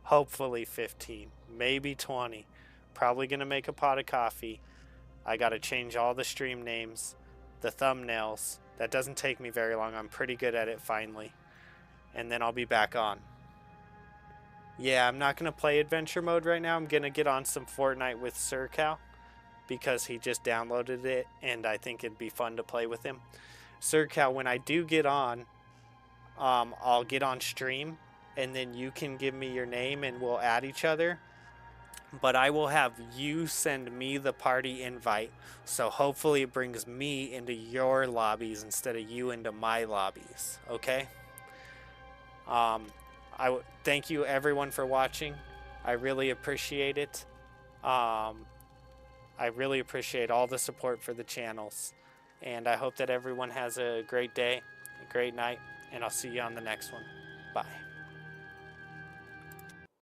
Hopefully 15. Maybe 20. Probably going to make a pot of coffee. I got to change all the stream names, the thumbnails. That doesn't take me very long. I'm pretty good at it finally. And then I'll be back on. Yeah, I'm not going to play adventure mode right now. I'm going to get on some Fortnite with Sir Cal because he just downloaded it and I think it'd be fun to play with him. Sir Cal, when I do get on, I'll get on stream and then you can give me your name and we'll add each other. But I will have you send me the party invite, so hopefully it brings me into your lobbies instead of you into my lobbies, okay? Thank you everyone for watching. I really appreciate it. I really appreciate all the support for the channels, and I hope that everyone has a great day, a great night, and I'll see you on the next one. Bye.